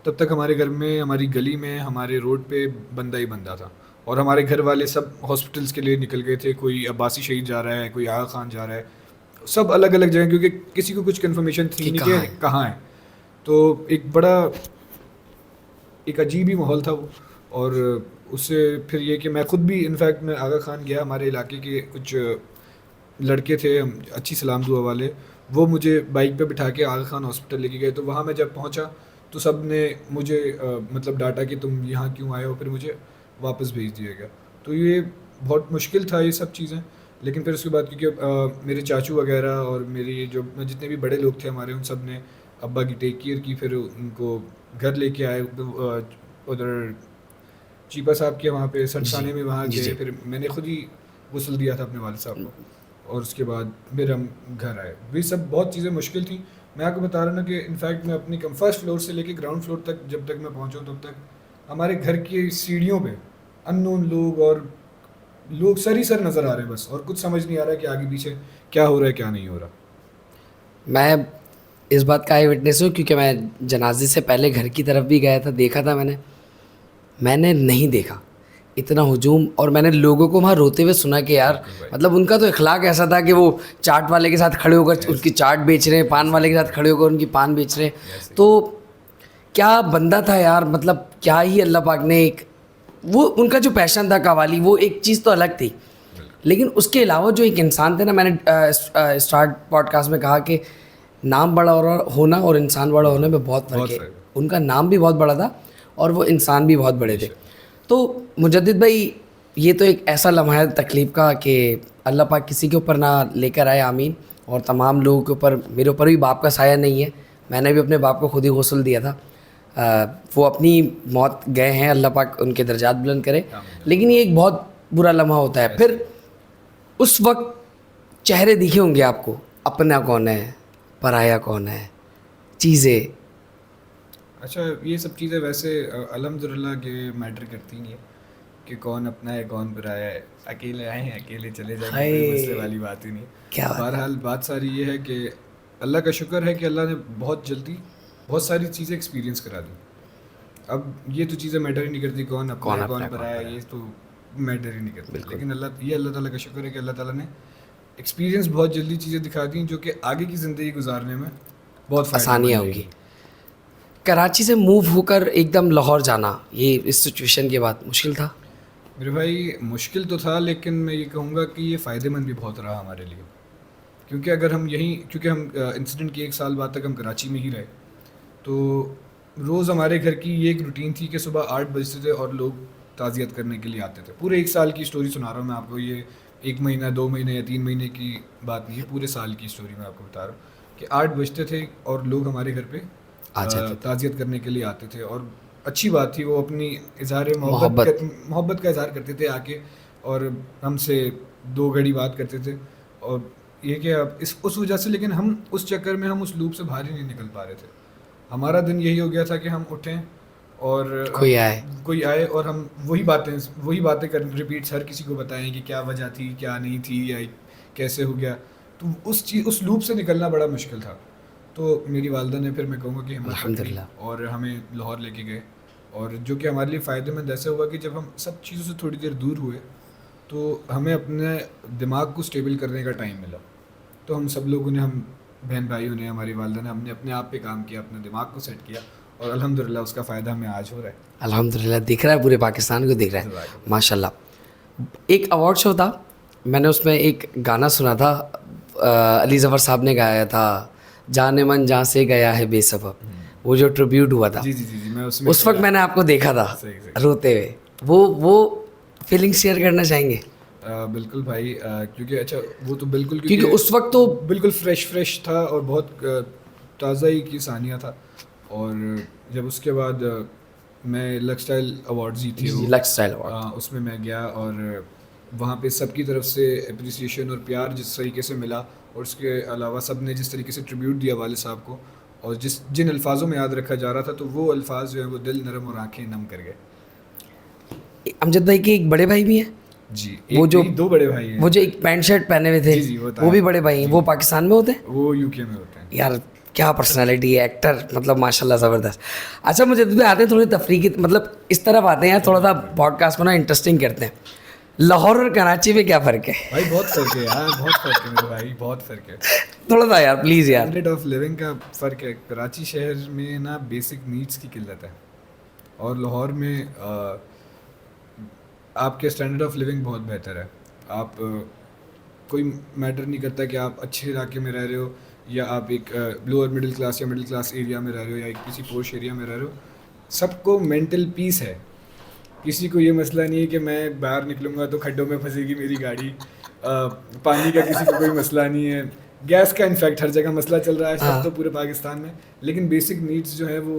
तब तक हमारे घर में, हमारी गली में, हमारे रोड पे बंदा ही बंदा था, और हमारे घर वाले सब हॉस्पिटल्स के लिए निकल गए थे। कोई अब्बासी शहीद जा रहा है, कोई आगा खान जा रहा है, सब अलग अलग जगह, क्योंकि किसी को कुछ कंफर्मेशन थी कि नहीं कहाँ कि है? कहाँ है। तो एक बड़ा एक अजीब ही माहौल था वो। और उससे फिर ये कि मैं ख़ुद भी इनफैक्ट मैं आगा खान गया, हमारे इलाके के कुछ लड़के थे अच्छी सलाम दुआ वाले, वो मुझे बाइक पे बिठा के आगा खान हॉस्पिटल लेके गए। तो वहाँ मैं जब पहुँचा तो सब ने मुझे मतलब डांटा कि तुम यहाँ क्यों आए हो, फिर मुझे वापस भेज दिया गया। तो ये बहुत मुश्किल था ये सब चीज़ें। लेकिन फिर उसके बाद क्योंकि मेरे चाचू वगैरह और मेरी जो जितने भी बड़े लोग थे हमारे, उन सब ने अब्बा की टेक केयर की, फिर उनको घर लेके आए उधर चीपा साहब के वहाँ पे सटसाने में, वहाँ जी, गए। जी। फिर मैंने खुद ही गुस्ल दिया था अपने वालिद साहब को, और उसके बाद फिर हम घर आए। ये सब बहुत चीज़ें मुश्किल थी। मैं आपको बता रहा हूँ ना कि इनफैक्ट मैं अपनी फर्स्ट फ्लोर से लेके ग्राउंड फ्लोर तक जब तक मैं पहुँचा तब तक हमारे घर की सीढ़ियों पे अननोन लोग, और लोग सर ही सर नज़र आ रहे हैं बस, और कुछ समझ नहीं आ रहा है कि आगे पीछे क्या हो रहा है क्या नहीं हो रहा। मैं इस बात का आई विटनेस हूँ क्योंकि मैं जनाजे से पहले घर की तरफ भी गया था, देखा था मैंने नहीं देखा इतना हुजूम, और मैंने लोगों को वहाँ रोते हुए सुना कि यार, बिल्कुल भाई। मतलब उनका तो इखलाक ऐसा था कि वो चाट वाले के साथ खड़े होकर उसकी चाट बेच रहे हैं, पान वाले के साथ खड़े होकर उनकी पान बेच रहे हैं। Yes, तो क्या बंदा था यार, मतलब क्या ही अल्लाह पाक ने एक, वो उनका जो पैशन था कवाली, वो एक चीज़ तो अलग थी, लेकिन उसके अलावा जो एक इंसान थे ना, मैंने स्टार्ट पॉडकास्ट में कहा कि नाम बड़ा होना और इंसान बड़ा होने में बहुत फ़र्क बहुत है। फ़र्क है। उनका नाम भी बहुत बड़ा था और वो इंसान भी बहुत बड़े थे। तो मुजद्दिद भाई, ये तो एक ऐसा लम्हा है तकलीफ़ का कि अल्लाह पाक किसी के ऊपर ना लेकर आए, आमीन। और तमाम लोगों के ऊपर, मेरे ऊपर भी बाप का साया नहीं है, मैंने भी अपने बाप को खुद ही गुस्ल दिया था। वो अपनी मौत गए हैं, अल्लाह पाक उनके दर्जात बुलंद करे। लेकिन ये एक बहुत बुरा लम्हा होता है। फिर उस वक्त चेहरे दिखे होंगे आपको, अपना कौन है, पराया कौन है, चीज़ें। अच्छा, ये सब चीज़ें वैसे अल्हम्दुलिल्लाह के मैटर करती नहीं है कि कौन अपना है कौन पराया है। अकेले आए हैं अकेले चले जाएंगे, हाय, कोई मसले वाली बात ही नहीं है। क्या बात है। बहरहाल बात सारी ये है कि अल्लाह का शुक्र है कि अल्लाह ने बहुत जल्दी बहुत सारी चीज़ें एक्सपीरियंस करा दी। अब ये तो चीज़ें मैटर ही नहीं करती कौन अपना कौन है अपना कौन है, कौन पराया है, पराया ये तो मैटर ही नहीं करती। लेकिन अल्लाह ताला का शुक्र है कि अल्लाह ताला ने एक्सपीरियंस बहुत जल्दी चीज़ें दिखा दी, जो कि आगे की ज़िंदगी गुजारने में बहुत फ़ायदेमंद आसानियाँ रहेगी। होंगी। कराची से मूव होकर एकदम लाहौर जाना, ये इस सिचुएशन के बाद मुश्किल था? मेरे भाई मुश्किल तो था, लेकिन मैं ये कहूँगा कि ये फ़ायदेमंद भी बहुत रहा हमारे लिए। क्योंकि अगर हम यहीं, क्योंकि हम इंसिडेंट के 1 साल बाद तक हम कराची में ही रहे, तो रोज़ हमारे घर की ये एक रूटीन थी कि सुबह 8 बजते थे और लोग ताज़ियत करने के लिए आते थे। पूरे 1 साल की स्टोरी सुना रहा हूँ मैं आपको, ये 1 महीना 2 महीने या 3 महीने की बात नहीं है, पूरे साल की स्टोरी मैं आपको बता रहा हूँ कि 8 बजते थे और लोग हमारे घर पे आ जाते थे। ताज़ियत करने के लिए आते थे। और अच्छी बात थी, वो अपनी इज़हार मोहब्बत। मोहब्बत का इज़हार करते थे आके, और हमसे 2 घड़ी बात करते थे। और ये कि अब इस उस वजह से, लेकिन हम उस चक्कर में हम उस लूप से बाहर ही नहीं निकल पा रहे थे। हमारा दिन यही हो गया था कि हम उठें और कोई आए और हम वही बातें कर रिपीट्स हर किसी को बताएं कि क्या वजह थी, क्या नहीं थी, या कैसे हो गया। तो उस लूप से निकलना बड़ा मुश्किल था। तो मेरी वालदा ने फिर मैं कहूँगा कि हिम्मत रखी और हमें लाहौर लेके गए, और जो कि हमारे लिए फ़ायदेमंद ऐसा हुआ कि जब हम सब चीज़ों से थोड़ी देर दूर हुए तो हमें अपने दिमाग को स्टेबल करने का टाइम मिला। तो हम सब लोगों ने, हम बहन भाइयों ने, हमारी वालदा ने, हमने अपने आप पे काम किया, अपने दिमाग को सेट किया, और अल्हम्दुलिल्लाह उसका फ़ायदा हमें आज हो रहा है। अल्हम्दुलिल्लाह दिख रहा है, पूरे पाकिस्तान को दिख रहा है माशाल्लाह। एक अवार्ड शो था, मैंने उसमें एक गाना सुना था, अली ज़फ़र साहब ने गाया था, जाने मन जहाँ से गया है बेसबब, वो जो ट्रिब्यूट हुआ था। जी मैं उसमें उस वक्त मैंने आपको देखा था रोते हुए, वो फीलिंग शेयर करना चाहेंगे? बिल्कुल भाई, क्योंकि अच्छा वो तो बिल्कुल, क्योंकि उस वक्त तो बिल्कुल फ्रेश था और बहुत ताज़ा ही की सानिया था। और जब उसके बाद मैं लक्सस्टाइल अवार्ड जीती है, लक्सस्टाइल अवार्ड, उसमें मैं गया और वहाँ पे सबकी तरफ से अप्रिसिएशन और प्यार जिस तरीके से मिला, और उसके अलावा सब ने जिस तरीके से ट्रिब्यूट दिया वाले साहब को, और जिन अल्फाजों में याद रखा जा रहा था, तो वो अल्फाज जो है वो दिल नरम और आंखें नम कर गए। अमजद भाई के एक बड़े भाई भी हैं जी, वो जो 2 बड़े भाई हैं, वो जो एक पैंट शर्ट पहने हुए थे, जी, वो भी बड़े भाई हैं। वो पाकिस्तान में होते हैं? वो यूके में होते हैं। यार क्या पर्सनालिटी है, एक्टर, मतलब माशाल्लाह ज़बरदस्त। अच्छा, मुझे तो आते हैं थोड़ी तफरीह की, मतलब इस तरफ आते हैं यार, थोड़ा सा पॉडकास्ट को ना इंटरेस्टिंग करते हैं। लाहौर और कराची में क्या फ़र्क है? भाई बहुत फ़र्क है यार, बहुत फ़र्क है मेरे भाई, बहुत फ़र्क है। थोड़ा सा यार प्लीज़ यार। स्टैंडर्ड ऑफ लिविंग का फ़र्क है। कराची शहर में ना बेसिक नीड्स की किल्लत है, और लाहौर में आपके स्टैंडर्ड ऑफ लिविंग बहुत बेहतर है। आप कोई मैटर नहीं करता कि आप अच्छे इलाके में रह रहे हो, या आप एक लोअर मिडिल क्लास या मिडिल क्लास एरिया में रह रहे हो, या एक किसी पोश एरिया में रह रहे हो। सबको मेंटल पीस है। किसी को ये मसला नहीं है कि मैं बाहर निकलूँगा तो खड्डों में फंसेगी मेरी गाड़ी। पानी का किसी को कोई मसला नहीं है। गैस का इनफैक्ट हर जगह मसला चल रहा है, सब तो पूरे पाकिस्तान में। लेकिन बेसिक नीड्स जो है वो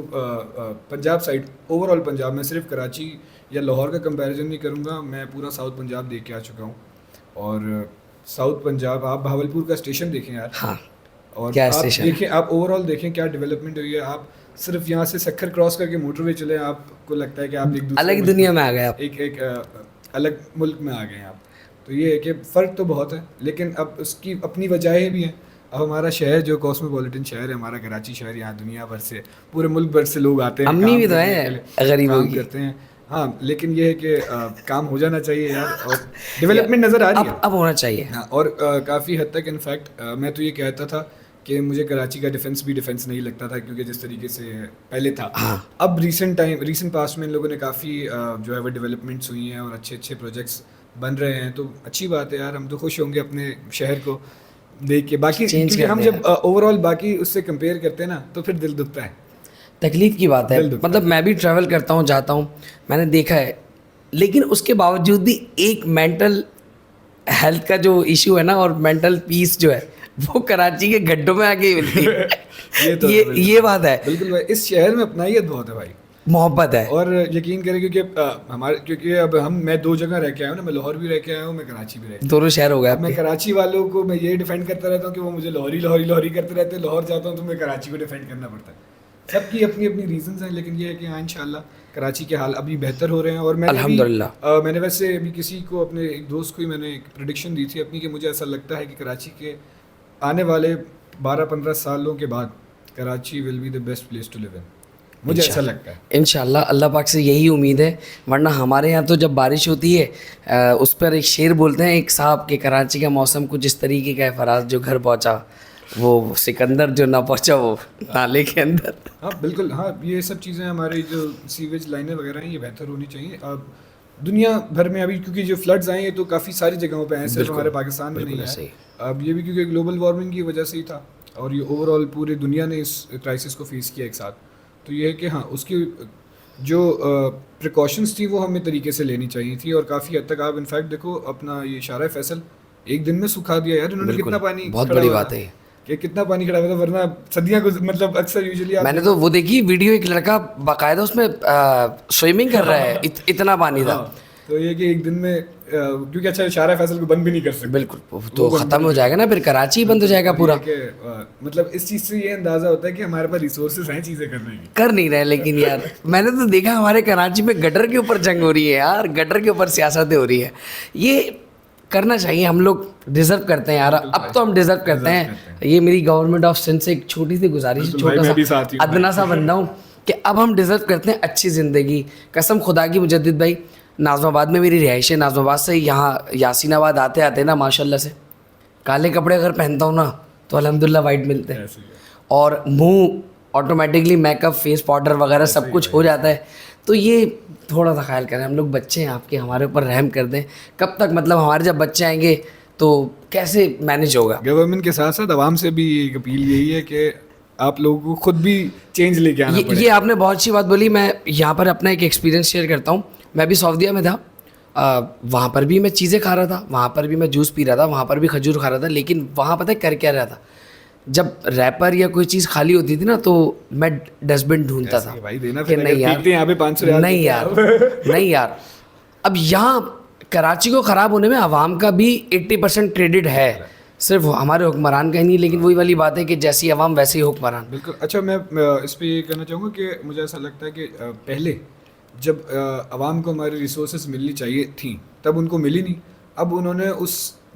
पंजाब साइड, ओवरऑल पंजाब में, सिर्फ कराची या लाहौर का कंपैरिजन नहीं करूँगा, मैं पूरा साउथ पंजाब देख के आ चुका हूँ। और साउथ पंजाब, आप बहावलपुर का स्टेशन देखें यार, हाँ, और क्या आप स्टेशन? देखें, आप ओवरऑल देखें क्या डेवलपमेंट हुई है। आप सिर्फ यहाँ से सक्खर क्रॉस करके मोटरवे चले, आपको लगता है कि आप एक दूसरे अलग दुनिया में आ गए आप, एक अलग मुल्क में आ गए हैं आप। तो ये है कि फ़र्क तो बहुत है, लेकिन अब उसकी अपनी वजहें भी हैं। अब हमारा शहर जो कॉस्मोपॉलिटन शहर है, हमारा कराची शहर, यहाँ दुनिया भर से, पूरे मुल्क भर से लोग आते हैं, अम्मी भी तो है गरीबों की, करते हैं। हाँ, लेकिन ये है कि काम हो जाना चाहिए यार, और डेवलपमेंट नज़र आ रही है, अब होना चाहिए। हाँ, और काफ़ी हद तक इनफैक्ट मैं तो ये कहता था कि मुझे कराची का डिफेंस भी डिफेंस नहीं लगता था, क्योंकि जिस तरीके से पहले था। हाँ। अब रीसेंट पास्ट में इन लोगों ने काफ़ी जो है वो डेवलपमेंट्स हुई हैं, और अच्छे अच्छे प्रोजेक्ट्स बन रहे हैं। तो अच्छी बात है यार, हम तो खुश होंगे अपने शहर को देख के। बाकी क्योंकि हम जब ओवरऑल बाकी उससे कंपेयर करते हैं ना, तो फिर दिल दुखता है, तकलीफ़ की बात है। मतलब मैं भी ट्रैवल करता हूँ, जाता हूँ, मैंने देखा है, लेकिन उसके बावजूद भी एक मेंटल हेल्थ का जो इशू है ना, और मेंटल पीस जो है, वो कराची के गड्ढों में आके मिलती है। ये बात है। बिल्कुल भाई, इस शहर में अपनाइयत बहुत है भाई, मोहब्बत है। और यकीन करें, क्योंकि अब मैं 2 जगह रह के आया हूँ ना, मैं लाहौर भी रह के आया हूँ, मैं कराची भी रह के, दोनों शहर हो गए। मैं कराची वालों को मैं ये डिफेंड करता रहता हूँ कि वो मुझे लाहौरी करते रहते हैं। लाहौर जाता हूँ तो मैं कराची को डिफेंड करना पड़ता है। सबकी अपनी अपनी रीजंस हैं, लेकिन ये है कि हाँ, इंशाल्लाह कराची के हाल अभी बेहतर हो रहे हैं। और मैंने वैसे अभी किसी को, अपने एक दोस्त को ही मैंने एक प्रेडिक्शन दी थी अपनी, कि मुझे ऐसा लगता है कि कराची के आने वाले 12-15 सालों के बाद Karachi will be the best place to live in. मुझे ऐसा लगता है। इंशाल्लाह, अल्लाह पाक से यही उम्मीद है। वरना हमारे यहाँ तो जब बारिश होती है, उस पर एक शेर बोलते हैं एक साहब के, कराची का मौसम कुछ इस तरीके का है, फराज जो घर पहुँचा वो सिकंदर, जो ना पहुँचा वो नाले के अंदर। हाँ बिल्कुल, हाँ, ये सब चीज़ें, हमारी जो सीवेज लाइनें वगैरह हैं, ये बेहतर होनी चाहिए। अब दुनिया भर में अभी क्योंकि जो फ्लड्स आए हैं तो काफ़ी सारी जगहों पे हैं, सिर्फ हमारे पाकिस्तान में नहीं है। अब ये भी क्योंकि ग्लोबल वार्मिंग की वजह से ही था, और ये ओवरऑल पूरी दुनिया ने इस क्राइसिस को फेस किया एक साथ। तो ये है कि हाँ, उसकी जो प्रिकॉशंस थी वो हमें तरीके से लेनी चाहिए थी, और काफ़ी हद तक आप इनफैक्ट देखो अपना ये शारा फैसल एक दिन में सुखा दिया यार इन्होंने। कितना पानी, बहुत बड़ी बात है कि कितना पानी खड़ा हुआ था, वरना सदियाँ को मतलब अक्सर यूजुअली मैंने तो वो देखी वीडियो, एक लड़का बाकायदा उसमें स्विमिंग कर रहा है, इतना पानी था। तो ये कि एक दिन में क्योंकि अच्छा शारा फैसल को बंद भी नहीं कर सकते, बिल्कुल, तो ख़त्म हो जाएगा ना, फिर कराची ही बंद हो जाएगा पूरा। मतलब इस चीज़ से ये अंदाज़ा होता है कि हमारे पास रिसोर्सेज हैं चीज़ें करने की। कर नहीं रहे लेकिन यार मैंने तो देखा हमारे कराची में गटर के ऊपर जंग हो रही है यार, गटर के ऊपर सियासतें हो रही है। ये करना चाहिए, हम लोग डिजर्व करते हैं यार, अब तो हम डिजर्व करते हैं। ये मेरी गवर्नमेंट ऑफ सिंध से एक छोटी सी गुजारिश है, छोटा सा अदना सा बंदा हूँ कि अब हम डिजर्व करते हैं अच्छी ज़िंदगी। कसम खुदा की मुजद्दिद भाई, नाज़माबाद में मेरी रिहाइश है, नाज़माबाद से यहाँ यासीनाबाद आते आते ना माशाल्लाह से काले कपड़े अगर पहनता हूँ ना तो अल्हम्दुलिल्लाह वाइट मिलते हैं, और मुंह ऑटोमेटिकली मेकअप फेस पाउडर वगैरह सब कुछ हो जाता है। तो ये थोड़ा सा ख्याल करें, हम लोग बच्चे हैं आपके, हमारे ऊपर रहम कर दें। कब तक, मतलब हमारे जब बच्चे आएंगे तो कैसे मैनेज होगा? गवर्नमेंट के साथ साथ आवाम से भी एक अपील यही है कि आप लोगों को खुद भी चेंज लेके आना पड़ेगा। ये आपने बहुत अच्छी बात बोली। मैं यहाँ पर अपना एक एक्सपीरियंस शेयर करता हूँ। मैं भी सऊदीया में था, वहाँ पर भी मैं चीज़ें खा रहा था, वहाँ पर भी मैं जूस पी रहा था, वहाँ पर भी खजूर खा रहा था, लेकिन वहाँ पता है कर क्या रहा था, जब रैपर या कोई चीज़ खाली होती थी ना तो मैं डस्टबिन ढूंढता था भाई देना कि नहीं यार, यहाँ पे 500 नहीं यार नहीं यार। अब यहाँ कराची को ख़राब होने में आवाम का भी 80% क्रेडिट है, सिर्फ हमारे हुक्मरान का ही नहीं। लेकिन वही वाली बात है कि जैसी आवाम वैसे ही हुक्मरान। बिल्कुल। अच्छा, मैं इस पर ये कहना चाहूँगा कि मुझे ऐसा लगता है कि पहले जब आवाम को हमारी रिसोर्सेज मिलनी चाहिए थी तब उनको मिली नहीं, अब उन्होंने उस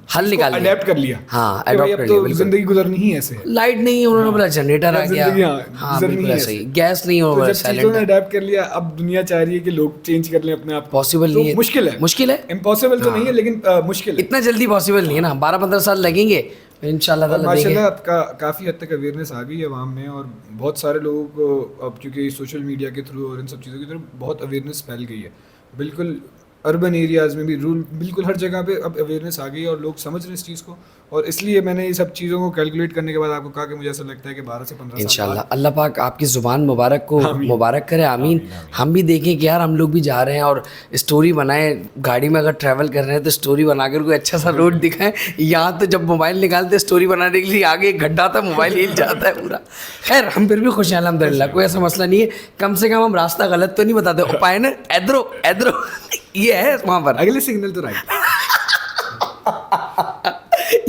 हल निकाल लिया, अडेप्ट कर लिया। हाँ, कि भाई अडॉप्ट अब कर लिया, तो जिंदगी गुजरनी ही ऐसे है। लाइट नहीं है, उन्होंने बोला जनरेटर आ गया, हाँ बिल्कुल ऐसा ही। गैस नहीं है, तो जब चीज़ों ने अडेप्ट कर लिया, अब दुनिया चाह रही है कि लोग चेंज कर लें अपने आप। पॉसिबल नहीं है, मुश्किल है, मुश्किल है, इम्पॉसिबल तो नहीं है लेकिन मुश्किल है। इतना जल्दी पॉसिबल नहीं है ना, 12-15 साल लगेंगे इंशाल्लाह ताला देंगे। माशाल्लाह काफ़ी हद तक अवेयरनेस आ गई है आवाम में, और बहुत सारे लोगों को अब क्योंकि सोशल मीडिया के थ्रू और इन सब चीज़ों की तरफ बहुत अवेयरनेस फैल गई है। बिल्कुल अर्बन एरियाज़ में भी रूल बिल्कुल हर जगह पे अब अवेयरनेस आ गई है और लोग समझ रहे हैं इस चीज़ को। और इसलिए मैंने ये सब चीज़ों को कैलकुलेट करने के बाद आपको कहा कि मुझे ऐसा लगता है कि 12 से 15 इंशाल्लाह अल्लाह पाक आपकी ज़ुबान मुबारक को मुबारक करे, आमीन। हम भी देखें कि यार हम लोग भी जा रहे हैं और स्टोरी बनाएं, गाड़ी में अगर ट्रैवल कर रहे हैं तो स्टोरी बनाकर कोई अच्छा सा रोड दिखाएं। यहाँ तो जब मोबाइल निकालते स्टोरी बनाने के लिए आगे एक गड्ढा था, मोबाइल हिल जाता है पूरा। खैर हम फिर भी खुश हैं अल्हम्दुलिल्लाह, कोई ऐसा मसला नहीं है। कम से कम हम रास्ता गलत तो नहीं बताते, उपाय ना इधरो इधरो ये है वहाँ पर, अगले सिग्नल तो राइट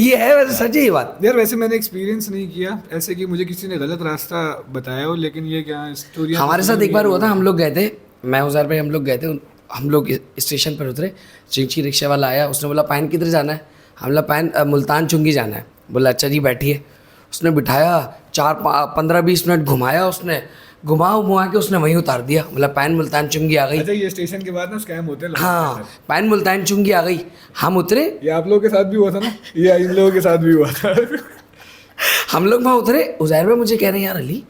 ये है वैसे सच है ये बात। यार वैसे मैंने एक्सपीरियंस नहीं किया ऐसे कि मुझे किसी ने गलत रास्ता बताया हो, लेकिन ये क्या स्टोरी हमारे साथ एक बार हुआ था, हम लोग गए थे, मैं उज़ैर भाई हम लोग गए थे, हम लोग स्टेशन पर उतरे, चिंची रिक्शा वाला आया, उसने बोला पैन किधर जाना है, हम बोला पैन मुल्तान चुंगी जाना है। बोला अच्छा जी बैठिए। उसने बिठाया, 15-20 मिनट घुमाया, उसने घुमा के उसने वहीं उतार दिया। मतलब पैन मुल्तान चुंगी आ गई। अच्छा ये स्टेशन के बाद ना स्कैम होते हैं। हाँ पैन मुल्तान चुंगी आ गई, हम उतरे। ये आप लोगों के साथ भी हुआ था ना? ये इन लोगों के साथ भी हुआ था। हम लोग वहाँ उतरे, उज़ैर भाई मुझे कह रहे हैं यार अली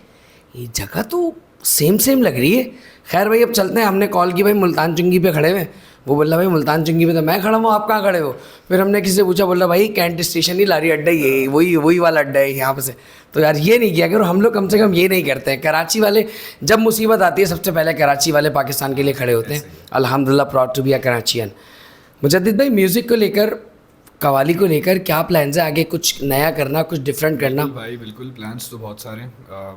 ये जगह तो सेम लग रही है। खैर भाई अब चलते हैं, हमने कॉल की भाई मुल्तान चुंगी पे खड़े हुए। वो बोला भाई मुल्तान चुंगी पे तो मैं खड़ा हूँ, आप कहाँ खड़े हो? फिर हमने किसी से पूछा, बोला भाई कैंट स्टेशन ही लारी अड्डा ही है, वही वाला अड्डा है यहाँ पे से। तो यार ये नहीं किया करो, हम लोग कम से कम ये नहीं करते हैं। कराची वाले जब मुसीबत आती है सबसे पहले कराची वाले पाकिस्तान के लिए खड़े होते हैं। अल्हम्दुलिल्लाह प्राउड टू बी अ कराचियन। मुजद्दिद भाई म्यूज़िक को लेकर, कवाली को लेकर क्या प्लान्स है आगे? कुछ नया करना, कुछ डिफरेंट करना? भाई बिल्कुल प्लान्स तो बहुत सारे हैं।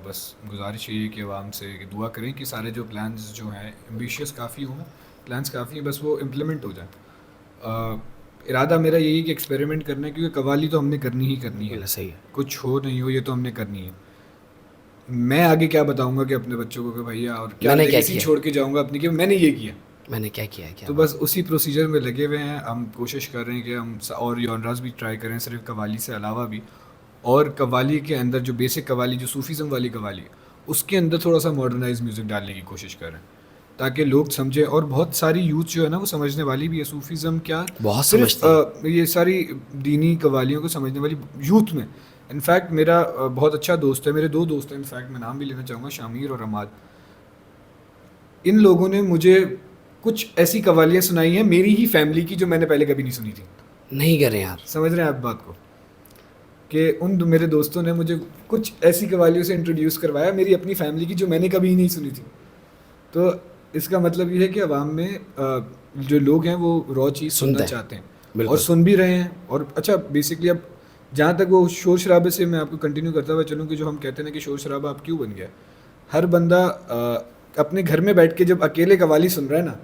बस गुजारिश ये है कि आवाम से कि दुआ करें कि सारे जो प्लान्स जो हैं एम्बिशियस काफ़ी हों, प्लान्स काफ़ी हैं, बस वो इम्प्लीमेंट हो जाए। इरादा मेरा यही है कि एक्सपेरिमेंट करना है, क्योंकि कवाली तो हमने करनी ही करनी है। सही है, कुछ हो नहीं हो ये तो हमने करनी है। मैं आगे क्या बताऊंगा कि अपने बच्चों को कि भैया और क्या लेगेसी छोड़ के जाऊंगा अपनी कि मैंने ये किया, मैंने क्या किया है क्या। तो बस उसी प्रोसीजर में लगे हुए हैं। हम कोशिश कर रहे हैं कि हम और जॉनरास भी ट्राई करें, सिर्फ कवाली से अलावा भी। और कवाली के अंदर जो बेसिक कवाली, जो सूफीज़म वाली कवाली है, उसके अंदर थोड़ा सा मॉडर्नाइज म्यूज़िक डालने की कोशिश कर रहे हैं ताकि लोग समझें। और बहुत सारी यूथ जो है ना वो समझने वाली भी है सूफीज़म क्या, बहुत समझते ये सारी दीनी कवालियों को समझने वाली यूथ में। इनफैक्ट मेरा बहुत अच्छा दोस्त है, मेरे 2 दोस्त हैं इनफैक्ट, मैं नाम भी लेना चाहूँगा, शामिर और अमाद। इन लोगों ने मुझे कुछ ऐसी कवालियाँ सुनाई हैं मेरी ही फैमिली की जो मैंने पहले कभी नहीं सुनी थी। नहीं करें यार, समझ रहे हैं आप बात को, कि उन मेरे दोस्तों ने मुझे कुछ ऐसी कवालियों से इंट्रोड्यूस करवाया मेरी अपनी फैमिली की जो मैंने कभी ही नहीं सुनी थी। तो इसका मतलब ये है कि अवाम में जो लोग हैं वो रॉ चीज़ सुनना चाहते हैं और सुन भी रहे हैं। और अच्छा बेसिकली अब जहाँ तक वो शोर शराबे से मैं आपको कंटिन्यू करता हुआ चलूँ कि जो हम कहते हैं ना कि शोर शराबा अब क्यों बन गया, हर बंदा अपने घर में बैठ के जब अकेले कवाली सुन रहा है ना,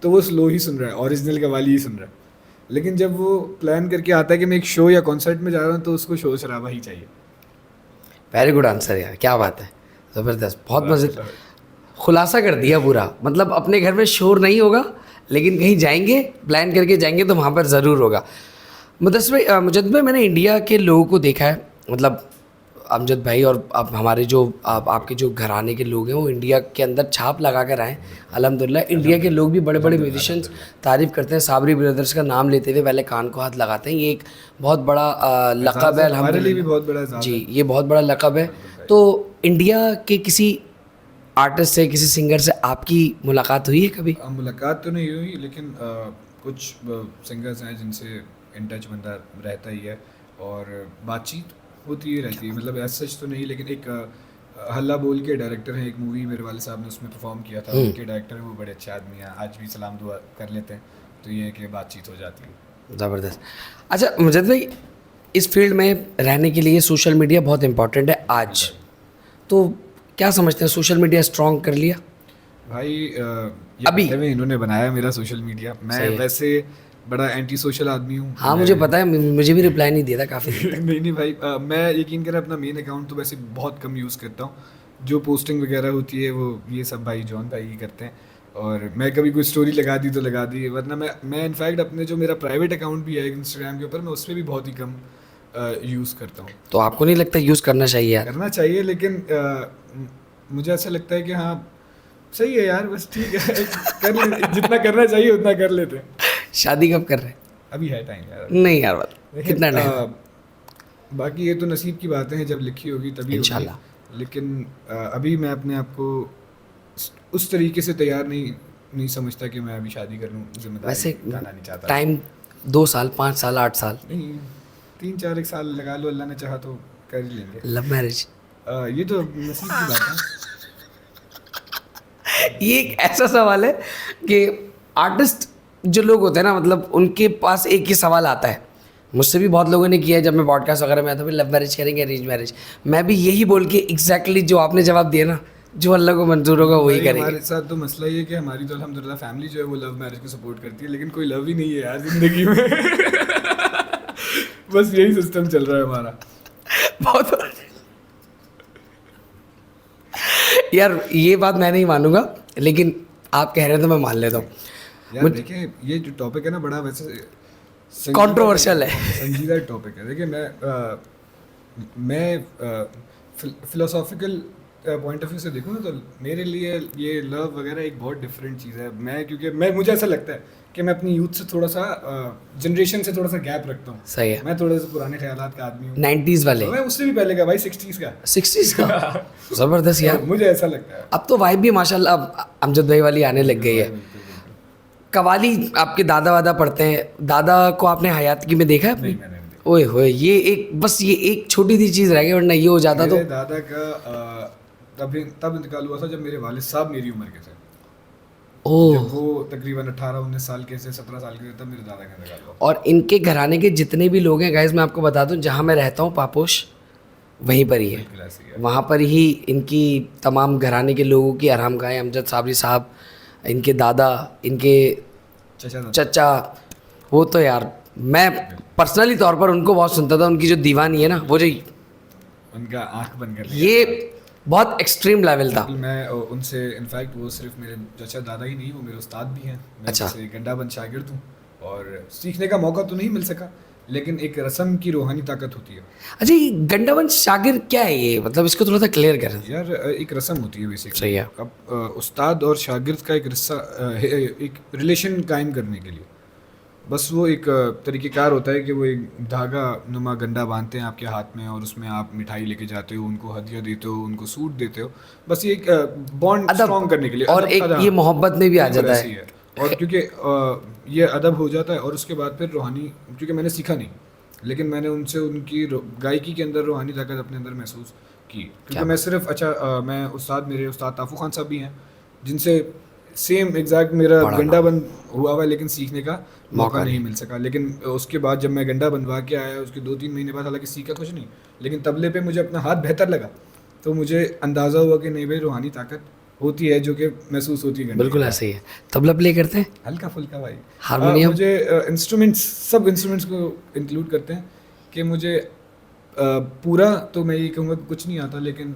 तो वो स्लो ही सुन रहा है, ओरिजिनल कव्वाली ही सुन रहा है। लेकिन जब वो प्लान करके आता है कि मैं एक शो या कॉन्सर्ट में जा रहा हूँ, तो उसको शोर शराबा ही चाहिए। वेरी गुड आंसर यार, क्या बात है, ज़बरदस्त, बहुत मज़े, खुलासा कर दिया पूरा। मतलब अपने घर में शोर नहीं होगा, लेकिन कहीं जाएंगे, प्लान करके जाएंगे तो वहाँ पर ज़रूर होगा। मुजद्दिद भाई, मैंने इंडिया के लोगों को देखा है, मतलब अमजद भाई और अब हमारे जो आपके जो घराने के लोग हैं वो इंडिया के अंदर छाप लगा कर आए अल्हम्दुलिल्लाह। इंडिया के लोग भी बड़े बड़े म्यूजिशियंस तारीफ़ करते हैं, साबरी ब्रदर्स का नाम लेते हुए पहले कान को हाथ लगाते हैं। ये एक बहुत बड़ा लक़ब है हमारे लिए भी अल्हम्दुलिल्लाह। बहुत बड़ा एजाज़ जी, है। ये बहुत बड़ा लक़ब है। तो इंडिया के किसी आर्टिस्ट से, किसी सिंगर से आपकी मुलाकात हुई है कभी? मुलाकात तो नहीं हुई, लेकिन कुछ सिंगर्स हैं जिनसे इन टच बंदा रहता ही है और बातचीत होती ही रहती है। मतलब ऐसा सच तो नहीं, लेकिन एक हल्ला बोल के डायरेक्टर हैं, एक मूवी मेरे वाले साहब ने उसमें परफॉर्म किया था, उनके डायरेक्टर हैं, वो बड़े अच्छे आदमी हैं, आज भी सलाम दुआ कर लेते हैं। तो ये है कि बातचीत हो जाती है। ज़बरदस्त। अच्छा मुजद्दिद भाई, इस फील्ड में रहने के लिए सोशल मीडिया बहुत इम्पोर्टेंट है आज, तो क्या समझते हैं, सोशल मीडिया स्ट्रॉन्ग कर लिया भाई ये अभी? कहते हुए इन्होंने बनाया मेरा सोशल मीडिया। मैं वैसे बड़ा एंटी सोशल आदमी हूँ। हाँ मुझे पता है, मुझे भी रिप्लाई नहीं दिया था काफ़ी दिन नहीं नहीं भाई, मैं यकीन करें अपना मेन अकाउंट तो वैसे बहुत कम यूज़ करता हूँ। जो पोस्टिंग वगैरह होती है वो ये सब भाई जॉन भाई ही करते हैं, और मैं कभी कोई स्टोरी लगा दी तो लगा दी, वरना मैं इनफैक्ट अपने जो मेरा प्राइवेट अकाउंट भी है इंस्टाग्राम के ऊपर, मैं उस पर भी बहुत ही कम यूज़ करता हूँ। तो आपको नहीं लगता यूज़ करना चाहिए यार? करना चाहिए, लेकिन मुझे ऐसा लगता है कि हाँ सही है यार, बस ठीक है कर ले, जितना करना चाहिए उतना कर लेते हैं। शादी कब कर रहे हैं? अभी है टाइम यार। नहीं यार, बात लेकिन, कितना टाइम? बाकी ये तो नसीब की बातें हैं, जब लिखी होगी तभी इंशाल्लाह। होगी। लेकिन अभी मैं अपने आप को उस तरीके से तैयार नहीं समझता कि मैं अभी शादी कर लूँ, जिम्मेदारी वैसे उठाना नहीं चाहता। टाइम 2 साल, 5 साल, 8 साल? नहीं, 3-4 एक साल लगा लो, अल्लाह ने चाहा तो कर ही लेंगे। Love marriage? ये तो नसीब की बात है। ये एक ऐसा सवाल है कि आर्टिस्ट जो लोग होते हैं ना, मतलब उनके पास एक ही सवाल आता है, मुझसे भी बहुत लोगों ने किया है जब मैं पॉडकास्ट वगैरह में आता हूँ, लव मैरिज करेंगे अरेंज मैरिज? मैं भी यही बोल के एग्जैक्टली जो आपने जवाब दिया ना, जो अल्लाह को मंजूर होगा वही भाई, करेंगे। हमारे साथ तो मसला ये है कि हमारी तो अल्हम्दुलिल्लाह फैमिली जो है वो लव मैरिज को सपोर्ट करती है, लेकिन कोई लव ही नहीं है यार जिंदगी में। बस यही सिस्टम चल रहा है हमारा। बहुत यार ये बात मैं नहीं मानूंगा, लेकिन आप कह रहे हैं तो मैं मान लेता हूँ। यार देखिए, ये जो टॉपिक है ना बड़ा वैसे Controversial है। संजीदा टॉपिक है। देखिए मैं फिलोसॉफिकल पॉइंट ऑफ व्यू से देखूँ ना, तो मेरे लिए ये लव वगैरह एक बहुत डिफरेंट चीज़ है। क्योंकि मुझे ऐसा लगता है कि मैं अपनी यूथ से थोड़ा सा जनरेशन से थोड़ा सा गैप रखता हूँ। सही है। मैं थोड़े से पुराने ख्यालात का आदमी हूँ, 90s वाले, मैं उससे भी पहले का भाई, 60s का। 60s का। ज़बरदस्त यार। मुझे ऐसा लगता है। अब तो वाइब भी माशाल्लाह अब अमजद भाई वाली आने लग गई है। कवाली आपके दादा वादा पढ़ते हैं, दादा को आपने हयाती में देखा है अपनी? नहीं, मैंने नहीं देखा। ओए होए, ये एक छोटी सी चीज़ रह गई, वरना ये हो जाता तो। मेरे दादा का तब इंतकाल हुआ था जब मेरे वालिद साहब मेरी उम्र के थे। ओह। जब वो तकरीबन 18-19 साल के से 17 साल के थे, तब मेरे दादा का इंतकाल हुआ। और इनके घराने के जितने भी लोग हैं गाइस, मैं आपको बता दूं, जहाँ मैं रहता हूँ पापोश, वहीं पर ही है। बिल्कुल ऐसे ही है। वहाँ पर ही इनकी तमाम घराने के लोगों की आराम गाह, अमजद साबरी साहब, इनके दादा, इनके चचा, वो तो यार मैं पर्सनली तौर पर उनको बहुत सुनता था। उनकी जो दीवानी है ना, वो जो उनका आंख बंद कर ये बहुत एक्सट्रीम लेवल था। मैं उनसे इनफैक्ट वो सिर्फ मेरे चचा दादा ही नहीं, वो मेरे उस्ताद भी हैं। मैं अच्छा। उनसे गंडाबंद शागिर्द हूँ, और सीखने का मौका तो नहीं मिल सका, लेकिन एक रस्म की रूहानी ताकत होती है। अच्छा, ये गंडावंश शागिर क्या है ये, मतलब इसको थोड़ा सा क्लियर करें। यार एक रस्म होती है बेसिकली। सही है। अब उस्ताद और शागिर्द का एक रिलेशन कायम करने के लिए बस वो एक तरीक़ेकार होता है कि वो एक धागा नुमा गंडा बांधते हैं आपके हाथ में, और उसमें आप मिठाई लेके जाते हो, उनको हदिया देते हो, उनको सूट देते हो, बस ये एक बॉन्ड स्ट्रॉन्ग करने के लिए। और एक ये मोहब्बत में भी आ जाता है। और क्योंकि ये अदब हो जाता है, और उसके बाद फिर रूहानी, क्योंकि मैंने सीखा नहीं, लेकिन मैंने उनसे उनकी गायकी के अंदर रूहानी ताकत अपने अंदर महसूस की। क्योंकि मैं सिर्फ मैं मेरे उस्ताद ताफू खान साहब भी हैं, जिनसे सेम एग्जैक्ट मेरा गंडा बंद हुआ हुआ है, लेकिन सीखने का मौका नहीं मिल सका। लेकिन उसके बाद जब मैं गंडा बनवा के आया, उसके 2-3 महीने बाद, हालांकि सीखा कुछ नहीं, लेकिन तबले पे मुझे अपना हाथ बेहतर लगा, तो मुझे अंदाज़ा हुआ कि नहीं भाई, रूहानी ताकत होती है जो कि महसूस होती है घंटी बिल्कुल के ऐसे ही है। तबला प्ले करते हैं? बाद। हल्का फुल्का भाई। हारमोनियम? मुझे इंस्ट्रूमेंट्स, सब इंस्ट्रूमेंट्स को इंक्लूड करते हैं कि मुझे पूरा तो मैं ये कहूँगा कि कुछ नहीं आता, लेकिन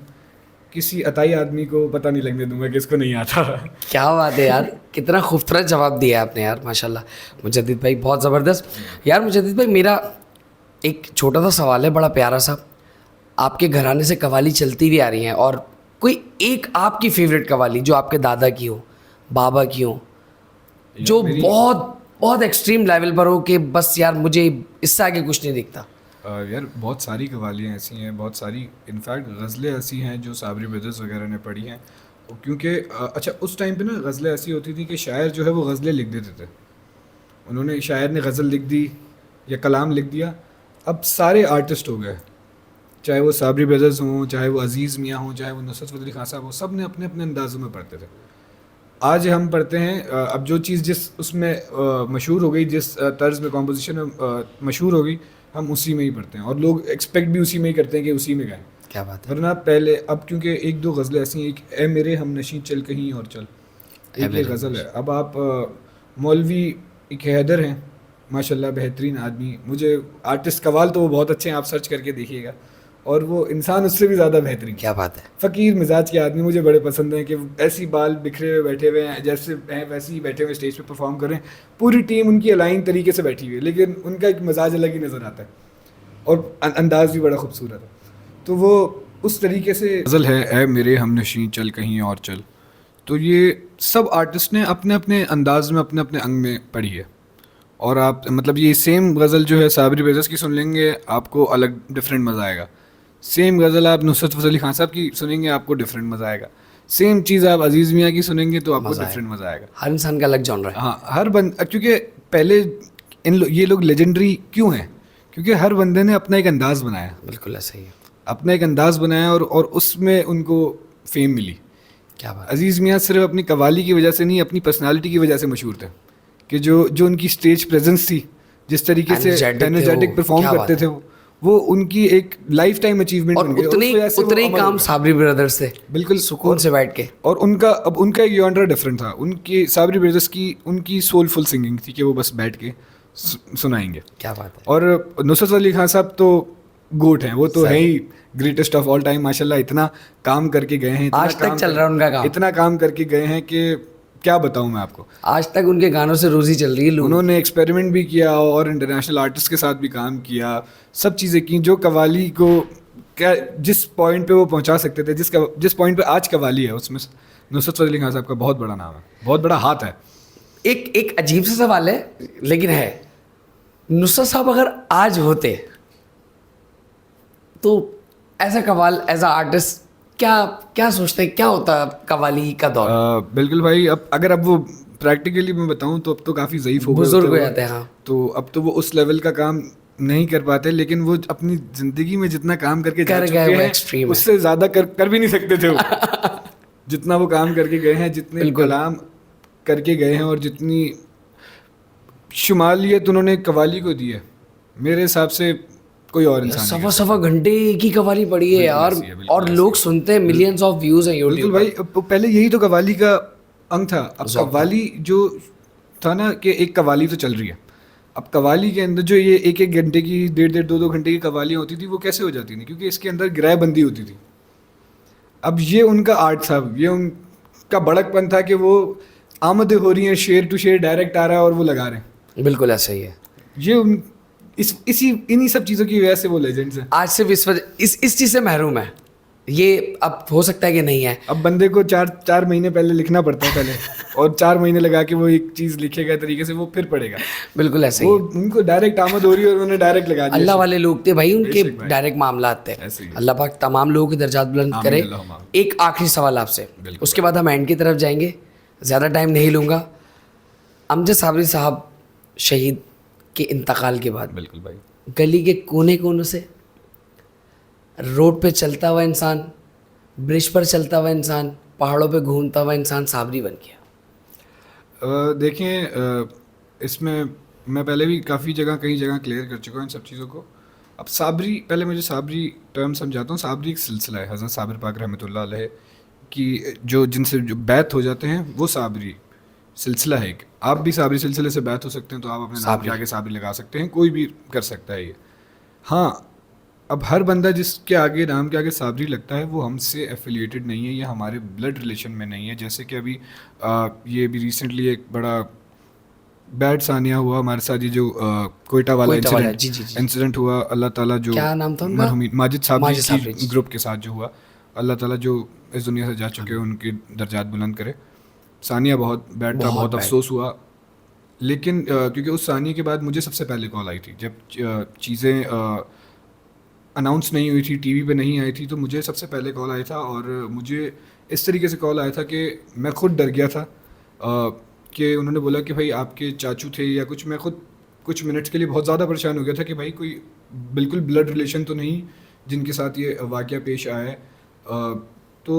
किसी अताई आदमी को पता नहीं लगने दूंगा कि इसको नहीं आता। क्या बात है यार, कितना खूबसूरत जवाब दिया है आपने यार, माशाल्लाह। मुजद्दिद भाई बहुत ज़बरदस्त। यार मुजद्दिद भाई, मेरा एक छोटा सा सवाल है, बड़ा प्यारा सा। आपके घराने से कव्वाली चलती भी आ रही हैं, और कोई एक आपकी फेवरेट कव्वाली जो आपके दादा की हो, बाबा की हो, जो बहुत बहुत एक्सट्रीम लेवल पर हो कि बस यार मुझे इससे आगे कुछ नहीं दिखता? यार बहुत सारी कव्वालियाँ ऐसी हैं, बहुत सारी इनफैक्ट गज़लें ऐसी हैं जो साबरी ब्रदर्स वगैरह ने पढ़ी हैं। क्योंकि अच्छा, उस टाइम पे ना गज़लें ऐसी होती थी कि शायर जो है वो गज़लें लिख देते थे। उन्होंने, शायर ने गज़ल लिख दी या कलाम लिख दिया। अब सारे आर्टिस्ट हो गए, चाहे वो साबरी ब्रदर्स हों, चाहे वो अजीज़ मियाँ हों, चाहे वो नुसरत फ़तेह अली खान साहब हों, सब ने अपने अपने अंदाज़ों में पढ़ते थे। आज हम पढ़ते हैं, अब जो चीज़ जिस उसमें मशहूर हो गई, जिस तर्ज में कॉम्पोजिशन में मशहूर हो गई, हम उसी में ही पढ़ते हैं, और लोग एक्सपेक्ट भी उसी में ही करते हैं कि उसी में गाएं। क्या बात है। वरना पहले, अब क्योंकि एक दो गज़लें ऐसी हैं, एक ए मेरे हमनशी चल कहीं और चल, एक ये गज़ल है। अब आप मौलवी एक हैदर हैं, माशाल्लाह बेहतरीन आदमी, मुझे आर्टिस्ट कवाल तो वो बहुत अच्छे हैं, आप सर्च करके देखिएगा, और वो इंसान उससे भी ज़्यादा बेहतरीन। क्या बात है। फ़कीर मिजाज के आदमी मुझे बड़े पसंद हैं कि ऐसी बाल बिखरे हुए बैठे हुए हैं, जैसे हैं वैसे ही बैठे हुए स्टेज पे परफॉर्म करें, पूरी टीम उनकी अलाइन तरीके से बैठी हुई है, लेकिन उनका एक मिजाज अलग ही नज़र आता है, और अंदाज़ भी बड़ा खूबसूरत है। तो वो उस तरीके से गज़ल है, ए मेरे हमनशी चल कहीं और चल। तो ये सब आर्टिस्ट ने अपने अपने अंदाज में, अपने अपने अंग में पढ़ी है, और आप मतलब ये सेम गज़ल जो है साबरी ब्रदर्स की सुन लेंगे, आपको अलग डिफरेंट मज़ा आएगा। सेम गज़ल आप नुसरत फ़तेह अली खान साहब की सुनेंगे, आपको डिफरेंट मज़ा आएगा। सेम चीज़ आप अजीज़ मियाँ की सुनेंगे तो आपको डिफरेंट मज़ा आएगा। हर इंसान का अलग जॉनर है। हाँ, हर क्योंकि पहले ये लोग लेजेंडरी क्यों हैं? क्योंकि हर बंदे ने अपना एक अंदाज़ बनाया। बिल्कुल ऐसा ही है। अपना एक अंदाज़ बनाया, और उसमें उनको फेम मिली। क्या बात। अजीज़ मियाँ सिर्फ अपनी कव्वाली की वजह से नहीं, अपनी पर्सनालिटी की वजह से मशहूर थे, कि जो उनकी स्टेज प्रेजेंस थी, जिस तरीके से एनर्जेटिक परफॉर्म करते थे वो उनकी एक लाइफ टाइम अचीवमेंट बन गई। उतने ही काम साबरी ब्रदर्स से बिल्कुल सुकून से बैठ के, और उनका एक जॉनर डिफरेंट था। उनकी साबरी ब्रदर्स की उनकी सोलफुल सिंगिंग थी कि वो बस बैठ के सुनाएंगे। क्या बात है। और नुसरत अली खान साहब तो गोट हैं, वो तो है ही ग्रेटेस्ट ऑफ ऑल टाइम, माशाल्लाह। इतना काम करके गए हैं, आज तक चल रहा है उनका काम, इतना काम करके गए हैं कि क्या बताऊं मैं आपको। आज तक उनके गानों से रोजी चल रही है। उन्होंने एक्सपेरिमेंट भी किया और इंटरनेशनल आर्टिस्ट के साथ भी काम किया, सब चीज़ें की जो कव्वाली को क्या जिस पॉइंट पे वो पहुंचा सकते थे, जिस पॉइंट पे आज कव्वाली है, उसमें नुसरत फ़तेह अली खान साहब का बहुत बड़ा नाम है, बहुत बड़ा हाथ है। एक अजीब सा सवाल है लेकिन है, नुसरत साहब अगर आज होते तो as a qawwal, as a artist, क्या सोचते हैं, क्या होता कव्वाली का दौर? बिल्कुल भाई, अब वो प्रैक्टिकली मैं बताऊं तो अब तो काफ़ी ज़ईफ़ हो गए, बुजुर्ग हो जाते हैं। हाँ, तो अब तो वो उस लेवल का काम नहीं कर पाते, लेकिन वो अपनी ज़िंदगी में जितना काम करके जा चुके हैं उससे ज़्यादा कर भी नहीं सकते थे वो। जितना वो काम करके गए हैं, जितने कलाम करके गए हैं, और जितनी शुमालियत उन्होंने कव्वाली को दी है, मेरे हिसाब से कोई और इंसान सवा घंटे की कव्वाली पड़ी है यार, और लोग सुनते हैं, मिलियंस ऑफ व्यूज हैं यूट्यूब। बिल्कुल भाई, पहले यही तो कव्वाली का अंग था। अब कव्वाली जो था ना, कि एक कव्वाली तो चल रही है, अब कव्वाली के अंदर जो ये 1-1 घंटे की, 1.5-1.5 2-2 घंटे की कव्वालियाँ होती थी, वो कैसे हो जाती थी? क्योंकि इसके अंदर गिरायबंदी होती थी। अब ये उनका आर्ट था, ये उनका बड़कपन था कि वो आमदें हो रही हैं, शेर टू शेर डायरेक्ट आ रहा है और वो लगा रहे हैं। बिल्कुल ऐसा ही है। ये इन्हीं सब चीज़ों की वजह से वो लेजेंड्स हैं। आज सिर्फ इस चीज़ से महरूम है। ये अब हो सकता है कि नहीं है। अब बंदे को 4 महीने पहले लिखना पड़ता है पहले, और 4 महीने लगा के वो एक चीज़ लिखेगा तरीके से, वो फिर पढ़ेगा। बिल्कुल ऐसे ही। वो उनको डायरेक्ट आमद हो रही है और उन्होंने डायरेक्ट लगा दिया। अल्लाह वाले लोग थे भाई, उनके डायरेक्ट मामला थे। अल्लाह पाक तमाम लोगों की दर्जात बुलंद करे। एक आखिरी सवाल आपसे, उसके बाद हम एंड की तरफ जाएंगे, ज़्यादा टाइम नहीं लूँगा। अमजद साबरी साहब शहीद के इंतकाल के बाद, बिल्कुल भाई, गली के कोने कोनों से, रोड पे चलता हुआ इंसान, ब्रिज पर चलता हुआ इंसान, पहाड़ों पे घूमता हुआ इंसान साबरी बन गया। देखें, इसमें मैं पहले भी काफ़ी जगह, कई जगह क्लियर कर चुका हूँ इन सब चीज़ों को। अब साबरी, पहले मुझे साबरी टर्म समझाता हूँ। साबरी एक सिलसिला है, हज़रत साबिर पाक रहमतुल्लाह अलैह कि जो जिनसे जो बैत हो जाते हैं वो साबरी सिलसिला है एक। आप भी साबरी सिलसिले से बैत हो सकते हैं, तो आप अपने नाम के आगे साबरी लगा सकते हैं, कोई भी कर सकता है ये। हाँ, अब हर बंदा जिसके आगे नाम के आगे साबरी लगता है वो हमसे एफिलिएटेड नहीं है, या हमारे ब्लड रिलेशन में नहीं है। जैसे कि अभी ये भी रिसेंटली एक बड़ा बैड सानिया हुआ हमारे साथ, ये जो कोयटा वाला इंसिडेंट हुआ। अल्लाह ताला जो क्या नाम था उनका? मरहूम माजिद माजिद साबरी साबरी, की ग्रुप के साथ जो हुआ, अल्लाह ताला जो इस दुनिया से जा चुके हैं उनके दर्जात बुलंद करे। सानिया बहुत बैड था, बहुत अफसोस हुआ। लेकिन क्योंकि उस सानिया के बाद मुझे सबसे पहले कॉल आई थी जब चीज़ें अनाउंस नहीं हुई थी, टीवी पे नहीं आई थी, तो मुझे सबसे पहले कॉल आया था। और मुझे इस तरीके से कॉल आया था कि मैं खुद डर गया था, कि उन्होंने बोला कि भाई आपके चाचू थे या कुछ। मैं खुद कुछ मिनट्स के लिए बहुत ज़्यादा परेशान हो गया था कि भाई कोई बिल्कुल ब्लड रिलेशन तो नहीं जिनके साथ ये वाक़या पेश आया है। तो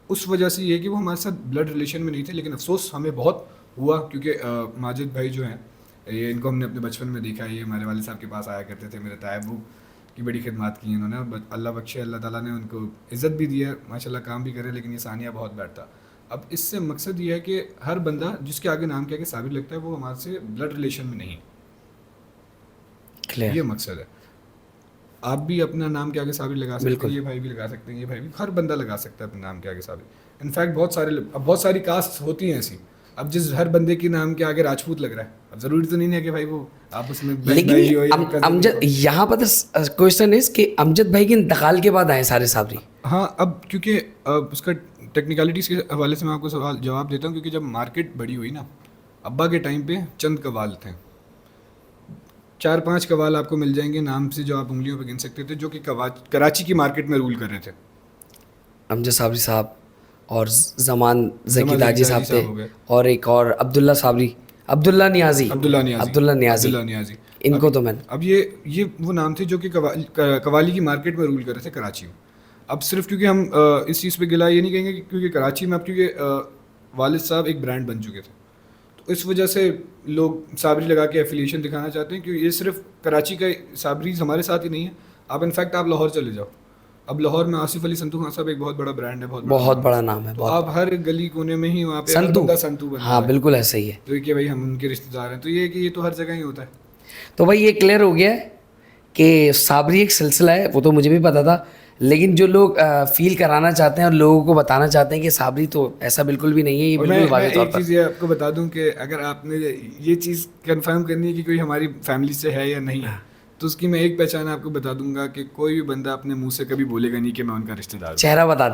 उस वजह से ये कि वो हमारे साथ ब्लड रिलेशन में नहीं थे, लेकिन अफसोस हमें बहुत हुआ, क्योंकि माजिद भाई जो हैं, ये इनको हमने अपने बचपन में देखा है। ये हमारे वालिद साहब के पास आया करते थे, मेरे तायबू की बड़ी खिदमत की इन्होंने, अल्लाह बख्शे, अल्लाह ताला ने उनको इज़्ज़त भी दी है, माशाल्लाह काम भी करे। लेकिन ये सानिया बहुत बैड था। अब इससे मकसद ये है कि हर बंदा जिसके आगे नाम के आगे साबिर लगता है वो हमारे से ब्लड रिलेशन में नहीं, ये मकसद है। आप भी अपना नाम के आगे साबिर लगा सकते हैं, ये भाई भी लगा सकते हैं, ये भाई भी, हर बंदा लगा सकता है अपने नाम के आगे साबिर। इनफैक्ट बहुत सारी कास्ट होती हैं ऐसी। अब जिस हर बंदे के नाम के आगे राजपूत लग रहा है, अब ज़रूरी तो नहीं है कि भाई वो आप उसमें लेकिन अमजद, यहाँ पर क्वेश्चन इज कि अमजद भाई के इंतकाल के बाद आए सारे साबरी। हाँ, अब क्योंकि उसका टेक्निकलिटीज़ के हवाले से मैं आपको सवाल जवाब देता हूँ, क्योंकि जब मार्केट बड़ी हुई ना, अब्बा के टाइम पे चंद कवाल थे, 4-5 कवाल आपको मिल जाएंगे नाम से जो आप उंगलियों पे गिन सकते थे, जो कि कराची की मार्केट में रूल कर रहे थे। अमजद साबरी साहब और जमान ज़की ताजी साहब थे, और एक और अब्दुल्ला साबरी, अब्दुल्ला नियाज़ी, इनको तो मैंने। अब ये वो नाम थे जो कि कवाली की मार्केट में रूल कर रहे थे कराची में। अब सिर्फ क्योंकि हम इस चीज़ पे गिला ये नहीं कहेंगे क्योंकि कराची में अब क्योंकि वालिद साहब एक ब्रांड बन चुके थे, तो इस वजह से लोग साबरी लगा के एफिलिएशन दिखाना चाहते हैं। क्योंकि ये सिर्फ कराची का साबरी हमारे साथ ही नहीं है, आप इनफैक्ट आप लाहौर चले जाओ, अब लाहौर में आसिफ अली संतू खान साहब एक बहुत बड़ा ब्रांड है, बहुत बड़ा नाम है। तो आप हर गली कोने में ही वहाँ पे संतू बन, हाँ बिल्कुल ऐसा ही है, तो कि भाई हम उनके रिश्तेदार हैं, तो ये कि ये तो हर जगह ही होता है। तो भाई ये क्लियर हो गया है कि साबरी एक सिलसिला है, वो तो मुझे भी पता था। लेकिन जो लोग फील कराना चाहते हैं और लोगों को बताना चाहते हैं कि साबरी तो ऐसा बिल्कुल भी नहीं है, ये बिल्कुल वाज़ेह तौर पर। एक चीज़ ये आपको बता दूं कि अगर आपने ये चीज़ कंफर्म करनी है कि कोई हमारी फैमिली से है या नहीं है, तो उसकी मैं एक पहचान आपको बता दूंगा कि कोई भी बंदा अपने मुंह से कभी बोलेगा नहीं कि मैं उनका रिश्तेदार हूं। चेहरा बता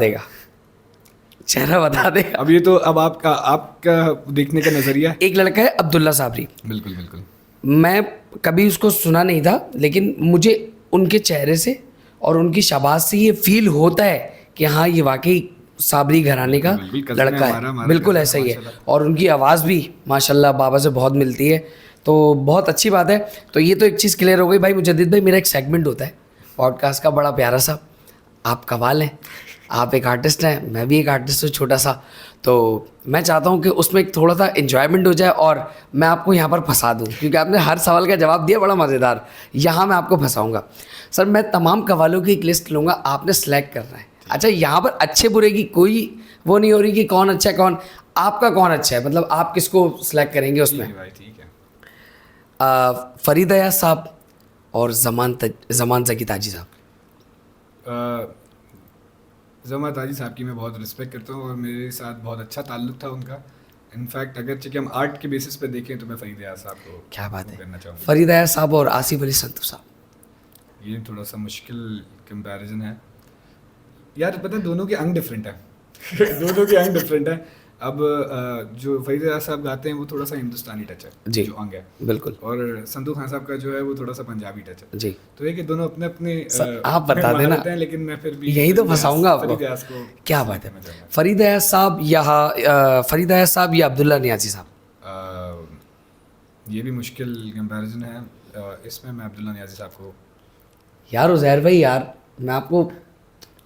देगा। अब ये तो अब आपका देखने का नज़रिया है। एक लड़का है अब्दुल्ला साबरी, बिल्कुल बिल्कुल, मैं कभी उसको सुना नहीं था, लेकिन मुझे उनके चेहरे से और उनकी शाबाश से ये फील होता है कि हाँ ये वाकई साबरी घराने का लड़का है, बिल्कुल ऐसा ही है। और उनकी आवाज़ भी माशाल्लाह बाबा से बहुत मिलती है, तो बहुत अच्छी बात है। तो ये तो एक चीज़ क्लियर हो गई। भाई मुजद्दिद भाई, मेरा एक सेगमेंट होता है पॉडकास्ट का बड़ा प्यारा सा, आप कवाल हैं, आप एक आर्टिस्ट हैं, मैं भी एक आर्टिस्ट हूँ छोटा सा, तो मैं चाहता हूँ कि उसमें एक थोड़ा सा एन्जॉयमेंट हो जाए और मैं आपको यहाँ पर फंसा दूँ, क्योंकि आपने हर सवाल का जवाब दिया बड़ा मज़ेदार। यहाँ मैं आपको फंसाऊँगा। सर, मैं तमाम कवालों की एक लिस्ट लूँगा, आपने सेलेक्ट करना है। अच्छा, यहाँ पर अच्छे बुरे की कोई वो नहीं हो रही कि कौन अच्छा है कौन, आपका कौन अच्छा है, मतलब आप किसको सेलेक्ट करेंगे उसमें? ठीक है। फरीद अयाज साहब और जमान ज़की ताजी साहब। जमान ताजी साहब की मैं बहुत रिस्पेक्ट करता हूँ और मेरे साथ बहुत अच्छा ताल्लुक़ था उनका। इनफैक्ट अगर कि हम आर्ट के बेसिस पे देखें तो मैं फरीद अयाज साहब को क्या बात है करना चाहूँगा। फरीद अयाज साहब और आसिफ अली संतू साहब, ये थोड़ा सा मुश्किल कंपैरिजन है यार, पता है दोनों के अंग डिफरेंट है दोनों के अंग डिफरेंट है। अब जो फरीद अयाज साहब गाते हैं वो थोड़ा सा हिंदुस्तानी टच है जी, जो अंग है बिल्कुल, और संतू खान साहब का जो है वो थोड़ा सा पंजाबी टच है जी। तो ये कि दोनों अपने अपने आप बता देना, लेकिन मैं फिर भी यही तो फंसाऊंगा आपको। क्या बात है, फरीद अयाज साहब फरीद अयाज साहब या अब्दुल्ला नियाज़ी साहब? ये भी मुश्किल कंपैरिजन है, इसमें मैं अब्दुल्ला नियाज़ी साहब को। यार उज़ैर भाई, यार मैं आपको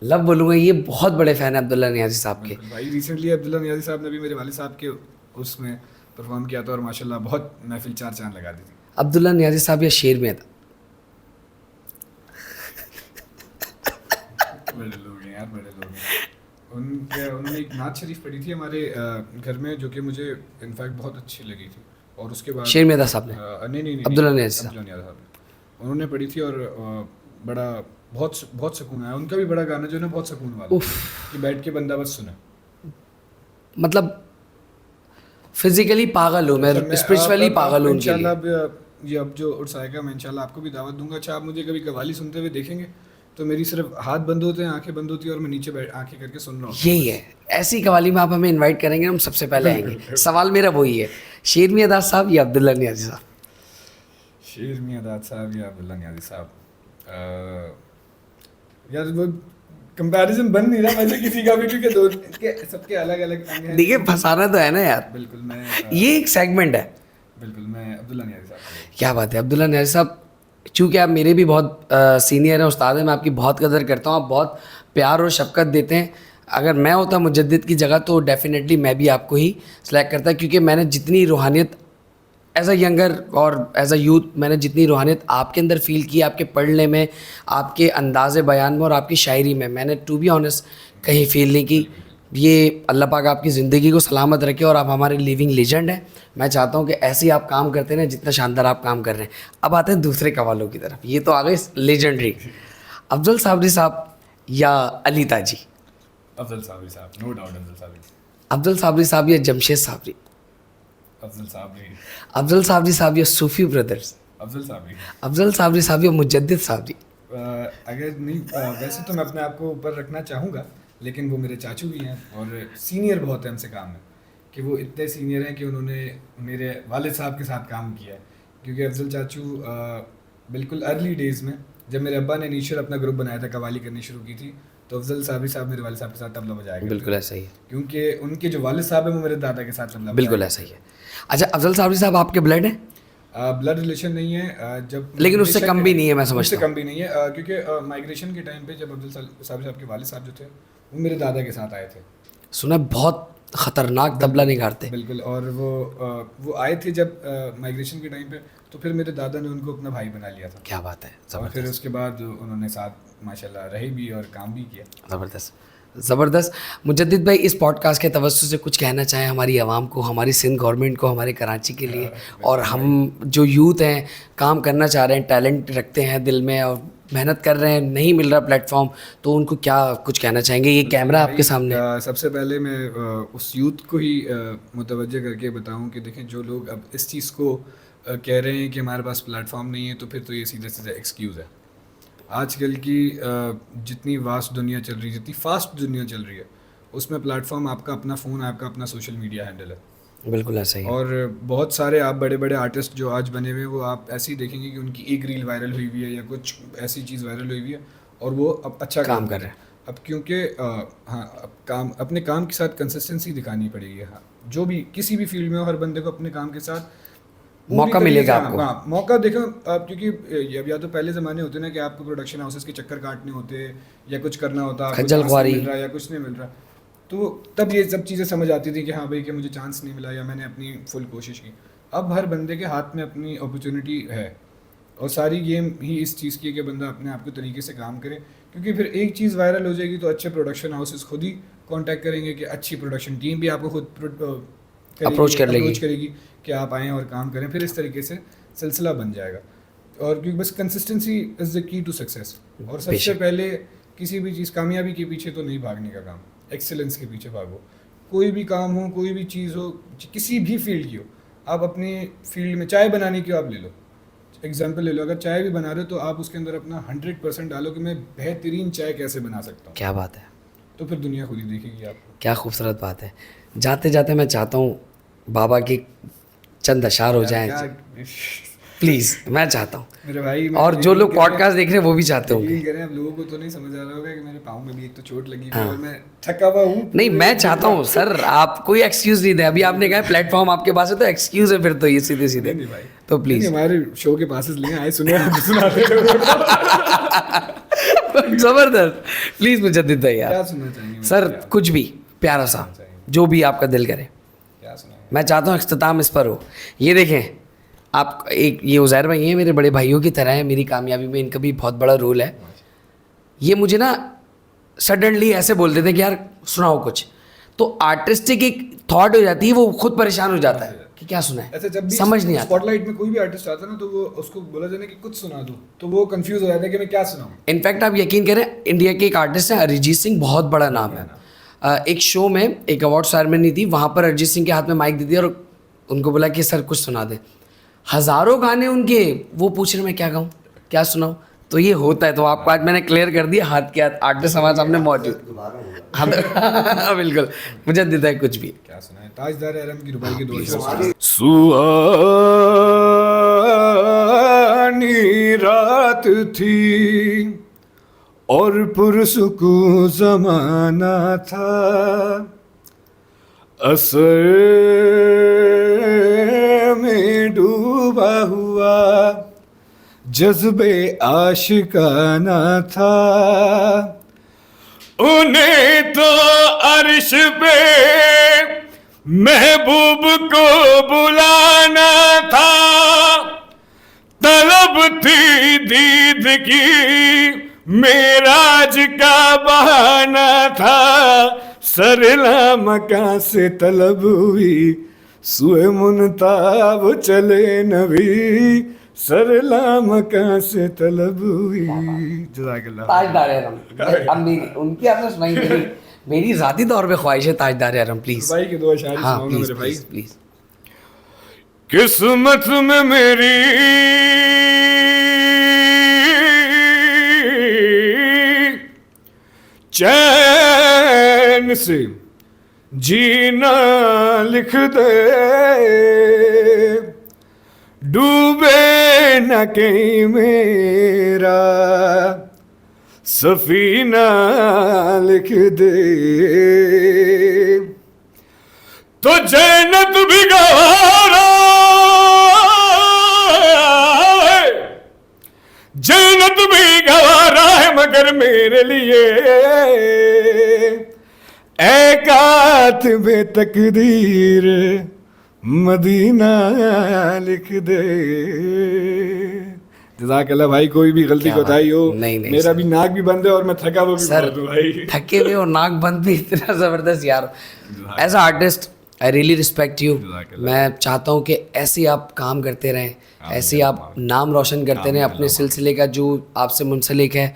लव बोलूँगा, ये बहुत बड़े फ़ैन है अब्दुल्ला नियाज़ी साहब के। भाई रिसेंटली अब्दुल्ला नियाज़ी साहब ने भी मेरे वालिद साहब के उसमें परफॉर्म किया था और माशाल्लाह बहुत महफिल चार चांद लगा दी थी। अब्दुल्ला नियाज़ी साहब या शेर में था? बड़े लोग हैं यार, बड़े लोग हैं। उन्होंने एक नात शरीफ पढ़ी थी हमारे घर में, जो कि मुझे इनफैक्ट बहुत अच्छी लगी थी। और उसके बाद शेर मियां साहब ने, नहीं अब्दुल्ला नियाज़ी साहब, अब्दुल्ला नियाज़ी साहब उन्होंने पढ़ी थी। और बड़ा बहुत सुकून आया। उनका भी बड़ा गाना जो है ना बहुत सुकून वाला, कि बैठ के बंदा बस सुने। मतलब फिजिकली पागल हूँ मैं, स्पिरिचुअली पागल हूँ उनके लिए। ये अब जो उर्स आएगा मैं इंशाल्लाह आपको भी दावत दूंगा। अच्छा, आप मुझे कभी कव्वाली सुनते हुए देखेंगे तो मेरी सिर्फ हाथ बंद होते हैं, आंखें बंद होती है और मैं नीचे बैठ आंखें करके सुन रहा हूँ। यही है, ऐसी कवाली में आप हमें इनवाइट करेंगे, हम सबसे पहले आएंगे। सवाल मेरा वही है, शेर मियां दाद साहब या अब्दुल्ला नियाज़ी साहब? शेर मियां दाद साहब या अब्दुल्ला नियाज़ी साहब? यार वो कंपैरिजन बन नहीं रहा वैसे किसी का भी, क्योंकि दो के सबके अलग अलग अंग हैं। देखिए फंसाना तो है ना यार, बिल्कुल मैं ये एक सेगमेंट है। बिल्कुल मैं अब्दुल्ला नियाज़ी साहब। क्या बात है अब्दुल्ला नियाज़ी साहब, चूँकि आप मेरे भी बहुत सीनियर हैं, उस्ताद हैं, मैं आपकी बहुत कदर करता हूँ, आप बहुत प्यार और शफ़क़त देते हैं। अगर मैं होता मुजद्दिद की जगह तो डेफ़िनेटली मैं भी आपको ही सिलेक्ट करता, क्योंकि मैंने जितनी रूहानियत एज अ यंगर और एज अ यूथ, मैंने जितनी रूहानियत आपके अंदर फ़ील की, आपके पढ़ने में, आपके अंदाज़ बयान में और आपकी शायरी में, मैंने टू बी ऑनेस्ट कहीं फ़ील नहीं की। ये अल्लाह पाक आपकी ज़िंदगी को सलामत रखे और आप हमारे लिविंग लेजेंड हैं। मैं चाहता हूँ कि ऐसे ही आप काम करते रहें जितना शानदार आप काम कर रहे हैं। अब आते हैं दूसरे कवालों की तरफ, ये तो आ गए लेजेंडरी। अफजल साबरी साहब या अली ताजी? अफजल साबरी साहब, नो डाउट अफजल साबरी। अफजल साबरी साहब या जमशेद साबरी? अफजल साबरी। अफजल साबरी साहब या सूफी ब्रदर्स? अफजल साबरी। अफजल साबरी साहब या मुजद्दिद साबरी? अगर नहीं वैसे तो मैं अपने आप को ऊपर रखना चाहूँगा, लेकिन वो मेरे चाचू भी हैं और सीनियर बहुत है हमसे काम में, कि वो इतने सीनियर हैं कि उन्होंने मेरे वालिद साहब के साथ काम किया है। क्योंकि अफजल चाचू बिल्कुल अर्ली डेज़ में जब मेरे अब्बा ने इनिशियल अपना ग्रुप बनाया था, कवाली करनी शुरू की थी, तो अफजल साबरी साहब मेरे वालिद साहब के साथ तबला बजाया। बिल्कुल ऐसा ही है, क्योंकि उनके जो वालिद साहब हैं वो मेरे दादा के साथ तबला। बिल्कुल ऐसा ही है। अच्छा, अफजल साबरी साहब आपके ब्लड हैं? ब्लड रिलेशन नहीं है, जब लेकिन उससे कम भी नहीं है, मैं समझता उससे हूँ। कम भी नहीं है, क्योंकि माइग्रेशन के टाइम पे जब अब्दुल साबिर साहब के वालिद साहब जो थे वो मेरे दादा के साथ आए थे। सुना बहुत ख़तरनाक तबला निगारते। बिल्कुल। और वो आए थे जब माइग्रेशन के टाइम पे, तो फिर मेरे दादा ने उनको अपना भाई बना लिया था। क्या बात है, और फिर उसके बाद उन्होंने साथ माशाल्लाह रहे भी और काम भी किया। ज़बरदस्त ज़बरदस्त। मुजद्दिद भाई, इस पॉडकास्ट के तवज्जुह से कुछ कहना चाहें हमारी आवाम को, हमारी सिंध गवर्नमेंट को, हमारे कराची के लिए, और हम जो यूथ हैं काम करना चाह रहे हैं, टैलेंट रखते हैं दिल में और मेहनत कर रहे हैं, नहीं मिल रहा प्लेटफॉर्म, तो उनको क्या कुछ कहना चाहेंगे? ये कैमरा आपके सामने। सबसे पहले मैं उस यूथ को ही मुतवज्जह करके बताऊं कि देखें, जो लोग अब इस चीज़ को कह रहे हैं कि हमारे पास प्लेटफॉर्म नहीं है, तो फिर तो ये सीधे सीधे एक्सक्यूज़ है। आजकल की जितनी वास्ट दुनिया चल रही है, जितनी फास्ट दुनिया चल रही है, उसमें प्लेटफॉर्म आपका अपना फ़ोन, आपका अपना सोशल मीडिया हैंडल है। बिल्कुल ऐसा ही है। और बहुत सारे आप बड़े बड़े आर्टिस्ट जो आज बने हुए हैं, वो आप ऐसे ही देखेंगे कि उनकी एक रील वायरल हुई हुई है या कुछ ऐसी चीज़ वायरल हुई हुई है और वो अब अच्छा काम कर रहे हैं। अब क्योंकि हाँ, अब काम अपने काम के साथ कंसिस्टेंसी दिखानी पड़ेगी। हाँ, जो भी किसी भी फील्ड में हो, हर बंदे को अपने काम के साथ मौका मिलेगा आपको। हाँ, मौका देखो आप, क्योंकि या तो पहले ज़माने होते ना कि आपको प्रोडक्शन हाउसेस के चक्कर काटने होते या कुछ करना होता, आपको खज्जल चांस ख्वारी नहीं मिल रहा या कुछ नहीं मिल रहा, तो तब ये सब चीज़ें समझ आती थी कि हाँ भाई कि मुझे चांस नहीं मिला या मैंने अपनी फुल कोशिश की। अब हर बंदे के हाथ में अपनी अपॉर्चुनिटी है और सारी गेम ही इस चीज़ की है कि बंदा अपने आप को तरीके से काम करे, क्योंकि फिर एक चीज़ वायरल हो जाएगी तो अच्छे प्रोडक्शन हाउसेस खुद ही कांटेक्ट करेंगे कि अच्छी प्रोडक्शन टीम भी आपको खुद अप्रोच करेगी कि आप आएँ और काम करें। फिर इस तरीके से सिलसिला बन जाएगा। और क्योंकि बस consistency is the key to success. और सबसे पहले किसी भी चीज़, कामयाबी के पीछे तो नहीं भागने का काम, एक्सेलेंस के पीछे भागो। कोई भी काम हो, कोई भी चीज़ हो, किसी भी फील्ड की हो, आप अपनी फील्ड में चाय बनाने की आप ले लो, एग्जाम्पल ले लो। अगर चाय भी बना रहे हो तो आप उसके अंदर अपना 100% डालो कि मैं बेहतरीन चाय कैसे बना सकता हूँ। क्या बात है, तो फिर दुनिया खुद ही देखेगी आपको। क्या खूबसूरत बात है। जाते जाते मैं चाहता हूँ बाबा की चंद अशार हो जाएं प्लीज़, मैं चाहता हूँ, मेरे भाई। और जो लोग पॉडकास्ट देख रहे हैं वो भी चाहते होंगे। करें, अब लोगों को तो नहीं समझ आ रहा होगा कि मेरे पाँव में भी एक तो चोट लगी हुई है और मैं थका हुआ हूँ। नहीं, मैं चाहता हूँ सर, आप कोई एक्सक्यूज़ नहीं दे। अभी आपने कहा प्लेटफॉर्म आपके पास है तो एक्सक्यूज़ है फिर तो ये सीधे सीधे। नहीं भाई, तो प्लीज़ हमारे शो के पासेस लें, आए सुने सुनाते ज़बरदस्त। प्लीज़ मुजद्दिद भाई यार, क्या सुनना चाहेंगे सर कुछ भी प्यारा सा, जो भी आपका दिल करे। क्या सुनाएं? मैं चाहता हूँ इख्तिताम इस पर हो। ये देखें आप, एक ये उज़ैर भाई हैं, मेरे बड़े भाइयों की तरह हैं, मेरी कामयाबी में इनका भी बहुत बड़ा रोल है। ये मुझे ना सडनली ऐसे बोल देते हैं कि यार सुनाओ कुछ, तो आर्टिस्टिक एक थॉट हो जाती है, वो खुद परेशान हो जाता है कि क्या सुना ऐसे है, जब भी समझ नहीं आता। स्पॉटलाइट में कोई भी आर्टिस्ट आता है ना, तो वो उसको बोला जाए कि कुछ सुना दो, तो वो कंफ्यूज हो जाता है कि मैं क्या सुनाऊं। इनफैक्ट आप यकीन करें, इंडिया के एक आर्टिस्ट हैं अरिजीत सिंह, बहुत बड़ा नाम है। एक शो में एक अवार्ड सेरेमनी थी, वहाँ पर अरिजीत सिंह के हाथ में माइक दे दिया और उनको बोला कि सर कुछ सुना दे। हज़ारों गाने उनके, वो पूछ रहे मैं क्या गाऊँ, क्या सुनाऊँ। तो ये होता है, तो आपको आज मैंने क्लियर कर दिया, हाथ के हाथ आर्टिस्ट हमारे सामने मौजूद। हाँ बिल्कुल, मुझे देता है कुछ भी। क्या सुना है? ताजदार एरम की रुबाई के 2 शेर। सुहानी रात थी और पुरसुकून ज़माना था, असर में डूबा हुआ जज्बे आशिकाना था। उन्हें तो अर्श पे महबूब को बुलाना था, तलब थी दीद की मेराज का बहाना था। सरला मका से तलब हुई सुए मुनताब चले नबी, सरला मका से तलब हुई। जज़ाकल्लाह। ताजदार अरम, अब मेरी उनकी आपने सुनाई, मेरी ज़ाती तौर पे ख्वाहिश है ताजदार अरम, प्लीज़। भाई के 2 अशार हाँ सुनाऊंगा प्लीज़ मेरे भाई। Please please. किस्मत में मेरी चैन से जीना लिख दे, डूबे न कहीं मेरा सफीना लिख दे, तो जन्नत भी गवारा है, जन्नत भी गवारा है मगर मेरे लिए, ऐ कातिबे तकदीर मदीना लिख दे। जज़ाकल्लाह भाई, कोई भी गलती कोताही हो, नहीं, नहीं, मेरा भी नाक भी बंद है और मैं थका हुआ भी सर, बहुत हूं भाई। थके हुए और नाक बंद भी इतना ज़बरदस्त यार। As a artist I really respect you. मैं चाहता हूँ कि ऐसे ही आप काम करते रहें, ऐसे ही आप नाम रोशन करते रहें अपने सिलसिले का जो आपसे मुंसलिक है,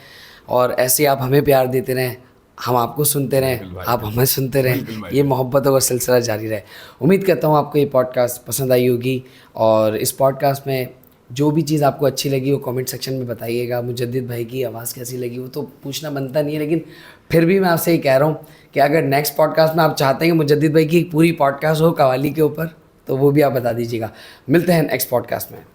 और ऐसे ही आप हमें प्यार देते रहें, हम आपको सुनते रहें, आप हमें सुनते रहें, ये मोहब्बतों का सिलसिला जारी रहे। उम्मीद करता हूँ आपको ये पॉडकास्ट पसंद आई होगी, और इस पॉडकास्ट में जो भी चीज़ आपको अच्छी लगी वो कमेंट सेक्शन में बताइएगा। मुजद्दिद भाई की आवाज़ कैसी लगी वो तो पूछना बनता नहीं है, लेकिन फिर भी मैं आपसे ये कह रहा हूँ कि अगर नेक्स्ट पॉडकास्ट में आप चाहते हैं कि मुजद्दिद भाई की पूरी पॉडकास्ट हो कवाली के ऊपर, तो वो भी आप बता दीजिएगा। मिलते हैं नेक्स्ट पॉडकास्ट में।